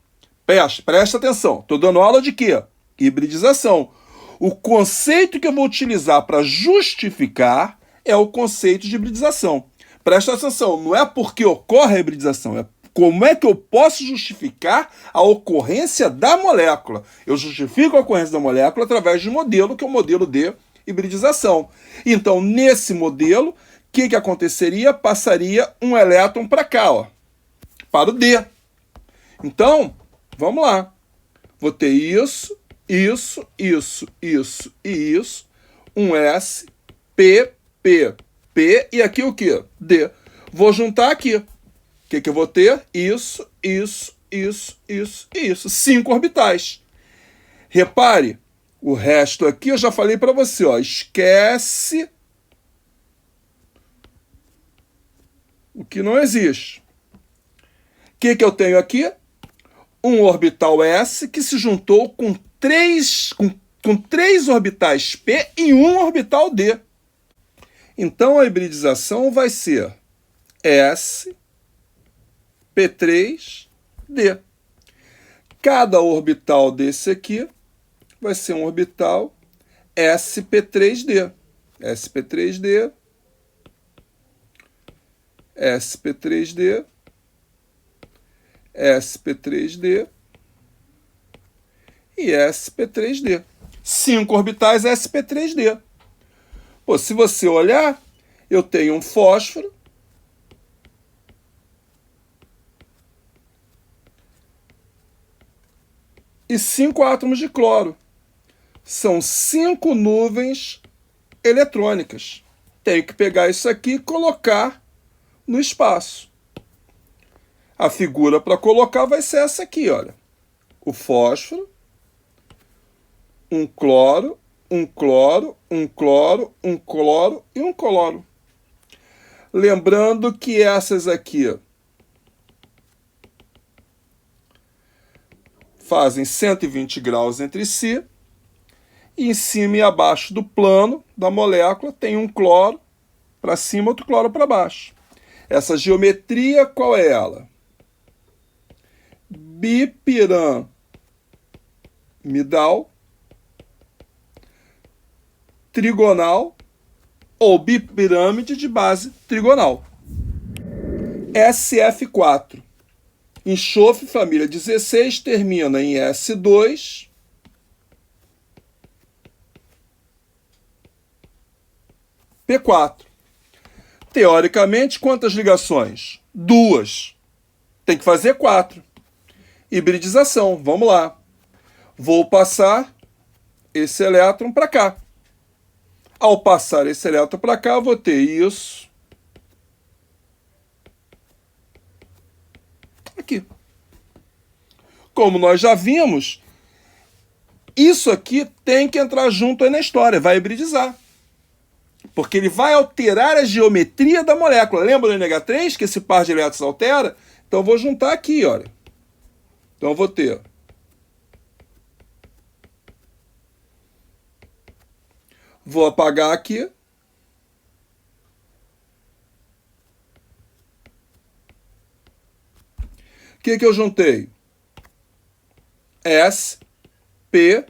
Presta atenção. Estou dando aula de quê? Hibridização. O conceito que eu vou utilizar para justificar é o conceito de hibridização. Presta atenção, não é porque ocorre a hibridização, é como é que eu posso justificar a ocorrência da molécula. Eu justifico a ocorrência da molécula através de um modelo, que é o modelo de hibridização. Então, nesse modelo, o que aconteceria? Passaria um elétron para cá, ó, para o D. Então, vamos lá. Vou ter isso, isso, isso, isso e isso. Um S, P, P, P e aqui o quê? D. Vou juntar aqui. O que eu vou ter? Isso, isso, isso, isso e isso. 5 orbitais. Repare, o resto aqui eu já falei para você, ó, esquece o que não existe. O que eu tenho aqui? Um orbital S que se juntou com três orbitais P e um orbital D. Então a hibridização vai ser S, P3, D. Cada orbital desse aqui vai ser um orbital sp3d. sp3d, sp3d, sp3d e sp3d. 5 orbitais sp3d. Pô, se você olhar, eu tenho um fósforo e 5 átomos de cloro. São 5 nuvens eletrônicas. Tenho que pegar isso aqui e colocar no espaço. A figura para colocar vai ser essa aqui, olha. O fósforo, um cloro, um cloro, um cloro, um cloro e um cloro. Lembrando que essas aqui fazem 120 graus entre si. E em cima e abaixo do plano da molécula tem um cloro para cima, outro cloro para baixo. Essa geometria, qual é ela? Bipiramidal, trigonal ou bipirâmide de base trigonal. SF4. Enxofre, família 16, termina em S2. P4. Teoricamente, quantas ligações? 2. Tem que fazer 4. Hibridização, vamos lá. Vou passar esse elétron para cá. Ao passar esse elétron para cá, eu vou ter isso aqui. Como nós já vimos, isso aqui tem que entrar junto aí na história, vai hibridizar. Porque ele vai alterar a geometria da molécula. Lembra do NH3, que esse par de elétrons altera? Então eu vou juntar aqui, olha. Então eu vou ter vou apagar aqui. O que eu juntei? S, P,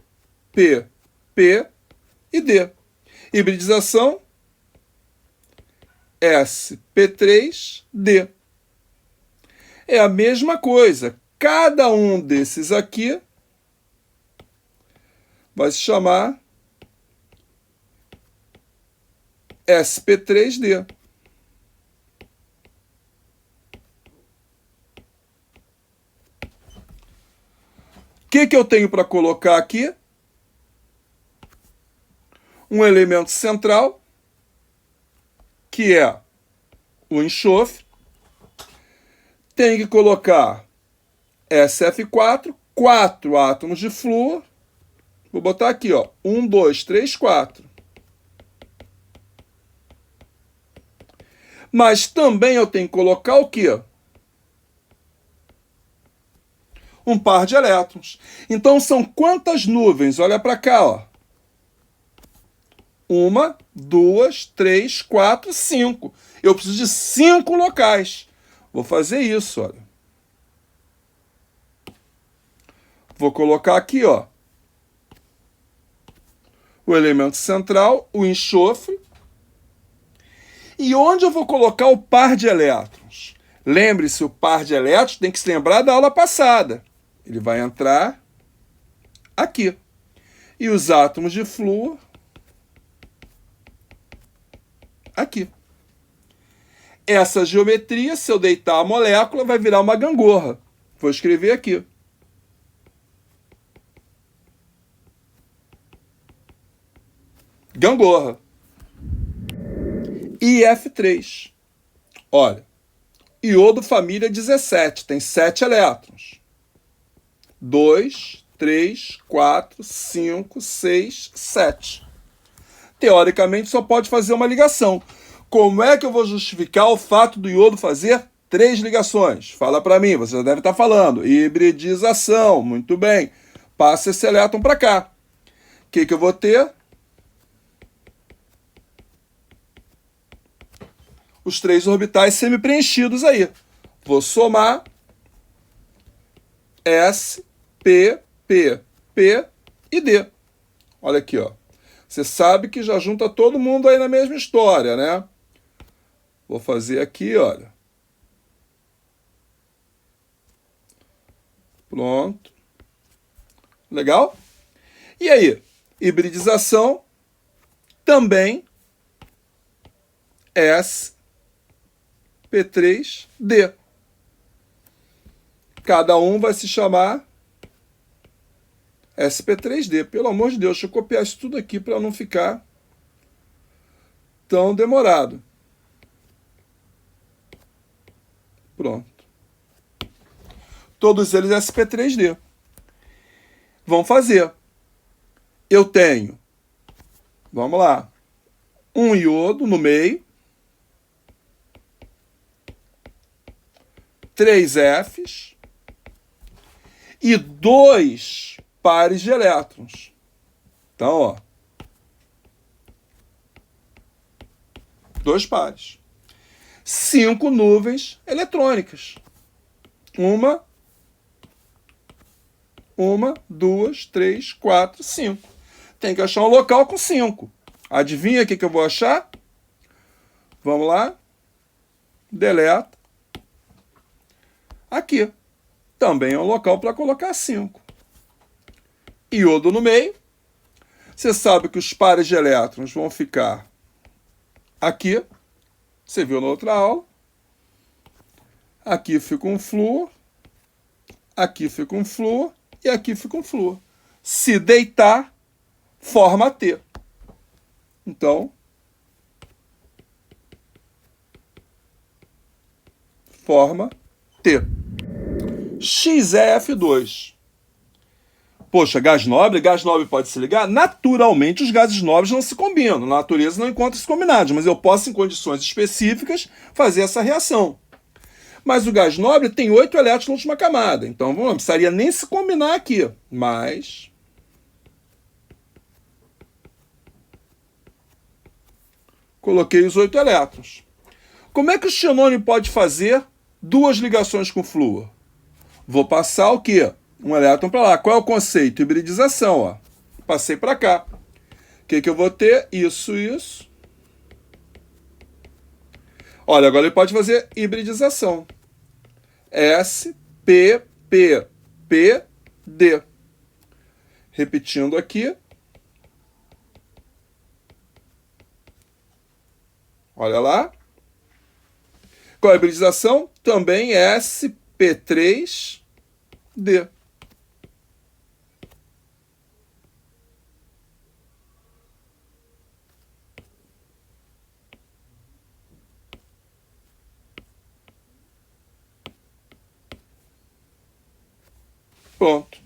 P, P e D. Hibridização sp3d. É a mesma coisa. Cada um desses aqui vai se chamar sp3d. O que eu tenho para colocar aqui? Um elemento central, que é o enxofre. Tem que colocar SF4, 4 átomos de flúor. Vou botar aqui, ó, 1, 2, 3, 4. Mas também eu tenho que colocar o quê? um par de elétrons. Então são quantas nuvens? Olha para cá, ó. 1, 2, 3, 4, 5. Eu preciso de 5 locais. Vou fazer isso, olha. Vou colocar aqui, ó, o elemento central, o enxofre. E onde eu vou colocar o par de elétrons? Lembre-se, o par de elétrons tem que se lembrar da aula passada. Ele vai entrar aqui. E os átomos de flúor aqui. Essa geometria, se eu deitar a molécula, vai virar uma gangorra. Vou escrever aqui. Gangorra. IF3. Olha, iodo família 17, tem 7 elétrons. 2, 3, 4, 5, 6, 7. Teoricamente, só pode fazer uma ligação. Como é que eu vou justificar o fato do iodo fazer 3 ligações? Fala para mim, você já deve estar falando. Hibridização, muito bem. Passa esse elétron para cá. O que eu vou ter? Os 3 orbitais semi-preenchidos aí. Vou somar S, P, P, P e D. Olha aqui, ó. Você sabe que já junta todo mundo aí na mesma história, né? Vou fazer aqui, olha. Pronto. Legal? E aí? Hibridização também S, P3D. Cada um vai se chamar SP3D. Pelo amor de Deus, deixa eu copiar isso tudo aqui para não ficar tão demorado. Pronto. Todos eles SP3D. Vamos fazer. Eu tenho, vamos lá, um iodo no meio, 3 Fs e 2 pares de elétrons. Então, ó, 2 pares. 5 nuvens eletrônicas. Uma, 2, 3, 4, 5. Tem que achar um local com 5. Adivinha o que eu vou achar? Vamos lá. Deleta. Aqui. Também é um local para colocar 5. Iodo no meio. Você sabe que os pares de elétrons vão ficar aqui. Você viu na outra aula. Aqui fica um flúor. Aqui fica um flúor. E aqui fica um flúor. Se deitar, forma T. Então, forma T. X é F2. Poxa, gás nobre pode se ligar? Naturalmente, os gases nobres não se combinam. Na natureza não encontra-se combinados, mas eu posso, em condições específicas, fazer essa reação. Mas o gás nobre tem 8 elétrons na última camada. Então, não precisaria nem se combinar aqui. Mas coloquei os 8 elétrons. Como é que o xenônio pode fazer 2 ligações com flúor? Vou passar o quê? Um elétron para lá. Qual é o conceito? Hibridização, ó. Passei para cá. O que eu vou ter? Isso. Olha, agora ele pode fazer hibridização. S, P, P, P, D. Repetindo aqui. Olha lá. Qual é a hibridização? Também SP3D. Pronto.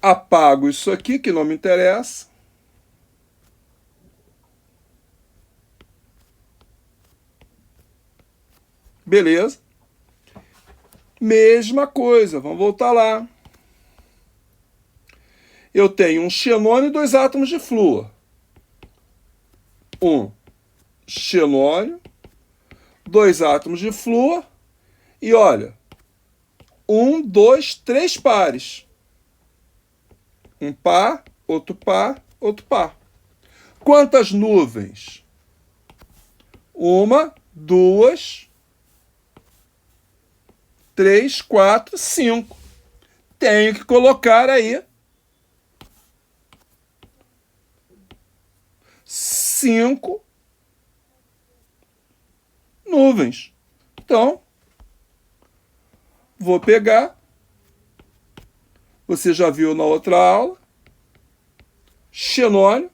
Apago isso aqui, que não me interessa. Beleza. Mesma coisa, vamos voltar lá. Eu tenho um xenônio e 2 átomos de flúor. Um xenônio, 2 átomos de flúor e olha, 1, 2, 3 pares. Um par, outro par, outro par. Quantas nuvens? 1, 2, 3, 4, 5. Tenho que colocar aí 5 nuvens. Então, vou pegar, você já viu na outra aula, xenônio,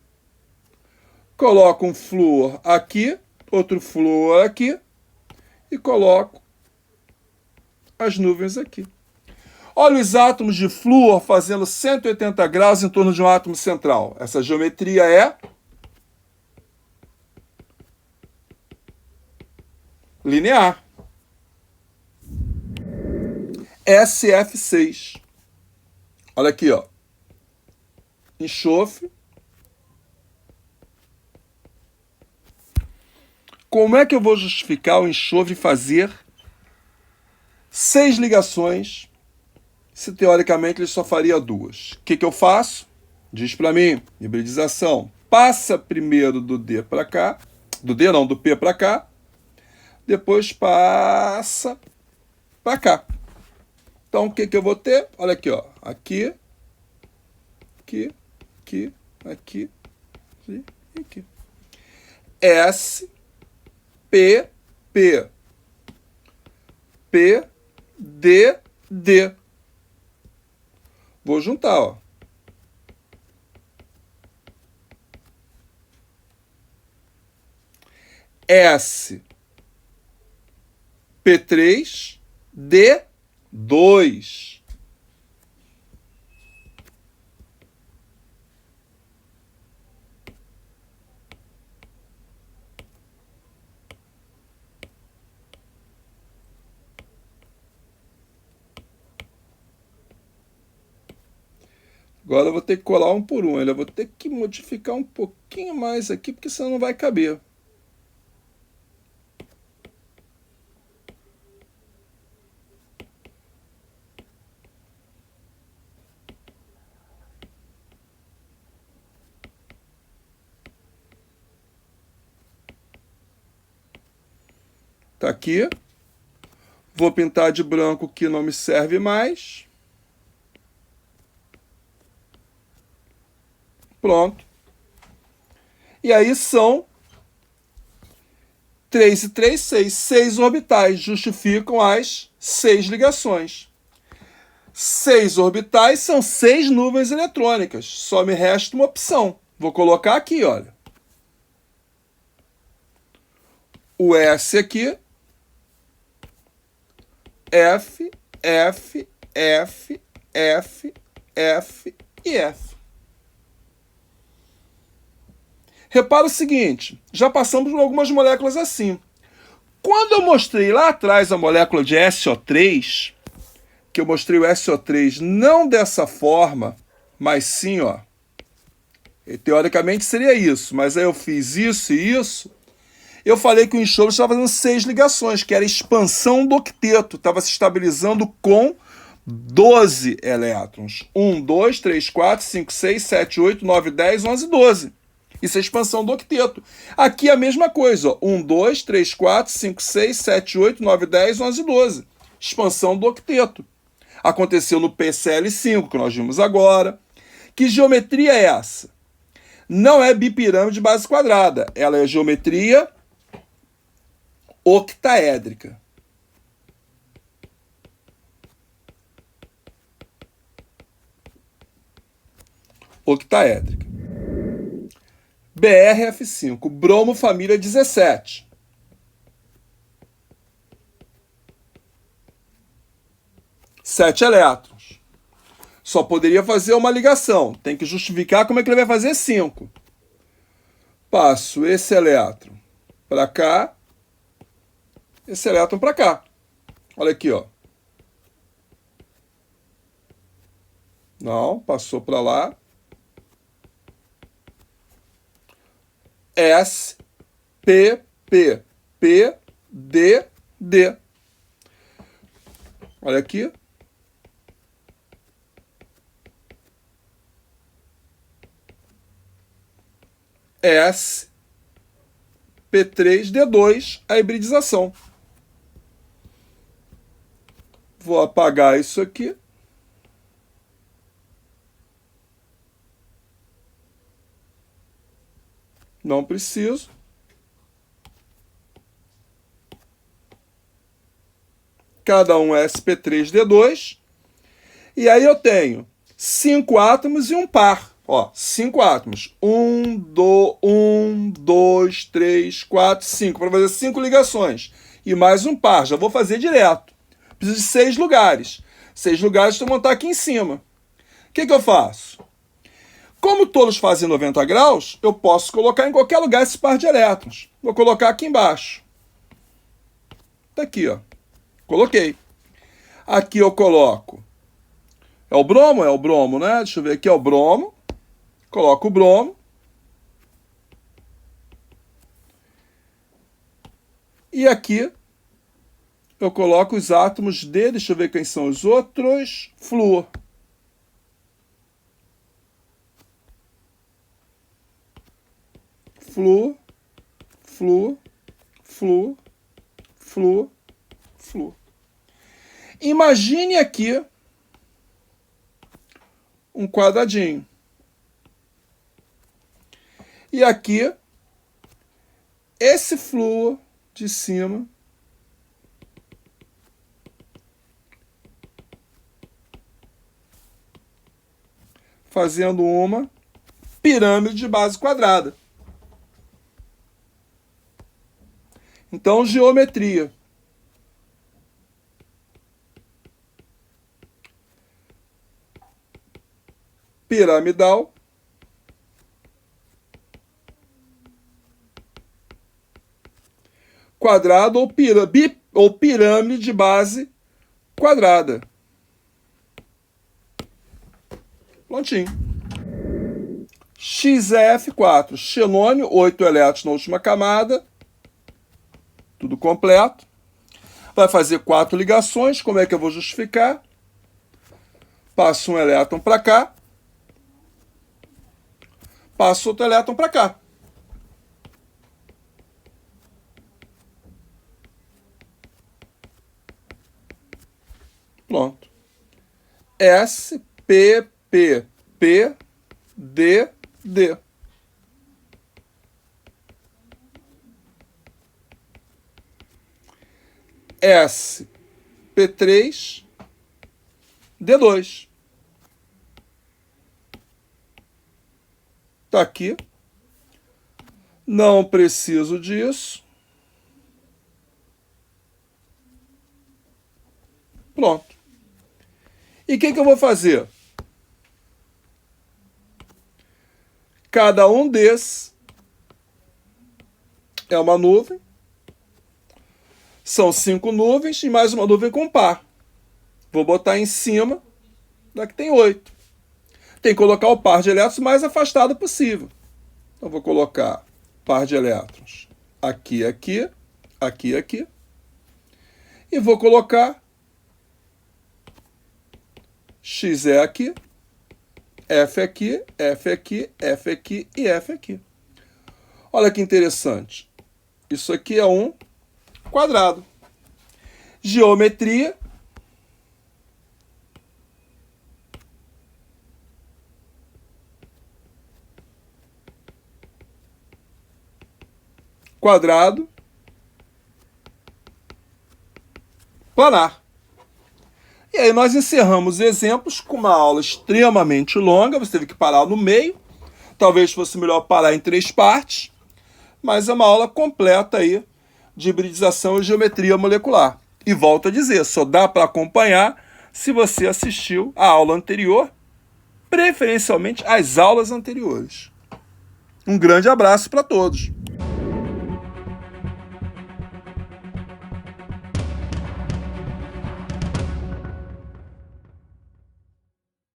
coloco um flúor aqui, outro flúor aqui, e coloco as nuvens aqui. Olha os átomos de flúor fazendo 180 graus em torno de um átomo central. Essa geometria é linear. SF6. Olha aqui, ó. Enxofre. Como é que eu vou justificar o enxofre fazer 6 ligações se teoricamente ele só faria 2? O que eu faço? Diz para mim, hibridização. Passa primeiro do D para cá, do D não, do P para cá, depois passa para cá. Então, o que eu vou ter? Olha aqui, ó. Aqui, aqui, aqui, aqui e aqui. S, P, P, P, D, D. Vou juntar, ó. S, P3, D2. Agora eu vou ter que colar um por um. Eu vou ter que modificar um pouquinho mais aqui, porque senão não vai caber. Tá aqui. Vou pintar de branco que não me serve mais. Pronto. E aí são 3 e 3, 6. 6 orbitais justificam as 6 ligações. 6 orbitais são 6 nuvens eletrônicas. Só me resta uma opção. Vou colocar aqui, olha. O S aqui. F, F, F, F, F e F. Repara o seguinte, já passamos por algumas moléculas assim. Quando eu mostrei lá atrás a molécula de SO3, que eu mostrei o SO3 não dessa forma, mas sim, ó. Teoricamente seria isso, mas aí eu fiz isso e isso. Eu falei que o enxofre estava fazendo 6 ligações, que era expansão do octeto, estava se estabilizando com 12 elétrons. 1, 2, 3, 4, 5, 6, 7, 8, 9, 10, 11, 12. Isso é expansão do octeto. Aqui é a mesma coisa, ó. 1, 2, 3, 4, 5, 6, 7, 8, 9, 10, 11, 12. Expansão do octeto. Aconteceu no PCl5, que nós vimos agora. Que geometria é essa? Não é bipirâmide de base quadrada. Ela é geometria octaédrica. Octaédrica. BRF5, bromo família 17. Sete elétrons. Só poderia fazer uma ligação. Tem que justificar como é que ele vai fazer 5. Passo esse elétron para cá, esse elétron para cá. Olha aqui, ó. Não, passou para lá. S, P, P, P, D, D. Olha aqui. S, P3, D2, a hibridização. Vou apagar isso aqui. Não preciso. Cada um é sp3d2. E aí eu tenho 5 átomos e um par. Ó, 5 átomos. 1, 2, 3, 4, 5. Para fazer 5 ligações. E mais um par. Já vou fazer direto. Preciso de 6 lugares. 6 lugares eu vou montar aqui em cima. O que eu faço? Como todos fazem 90 graus, eu posso colocar em qualquer lugar esse par de elétrons. Vou colocar aqui embaixo. Tá aqui, ó. Coloquei. Aqui eu coloco. É o bromo? É o bromo, né? Deixa eu ver aqui, é o bromo. Coloco o bromo. E aqui eu coloco os átomos de, deixa eu ver quem são os outros, flúor. Flúor, flúor, flúor, flúor, flúor. Imagine aqui um quadradinho. E aqui, esse flúor de cima fazendo uma pirâmide de base quadrada. Então, geometria. Piramidal. Quadrado ou pirâmide de base quadrada. Prontinho. XF4. Xenônio, 8 elétrons na última camada. Tudo completo. Vai fazer 4 ligações. Como é que eu vou justificar? Passo um elétron para cá. Passo outro elétron para cá. Pronto. S, P, P, P, D, D. S, P3, D2. Está aqui. Não preciso disso. Pronto. E o que eu vou fazer? Cada um desses é uma nuvem. São 5 nuvens e mais uma nuvem com par. Vou botar em cima da que tem 8. Tem que colocar o par de elétrons mais afastado possível. Então, vou colocar par de elétrons aqui, aqui, aqui, aqui. E vou colocar XE aqui, F aqui, F aqui, F aqui e F aqui. Olha que interessante. Isso aqui é um quadrado. Geometria. Quadrado. Planar. E aí nós encerramos exemplos com uma aula extremamente longa. Você teve que parar no meio. Talvez fosse melhor parar em 3 partes. Mas é uma aula completa aí de hibridização e geometria molecular. E volto a dizer, só dá para acompanhar se você assistiu a aula anterior, preferencialmente as aulas anteriores. Um grande abraço para todos.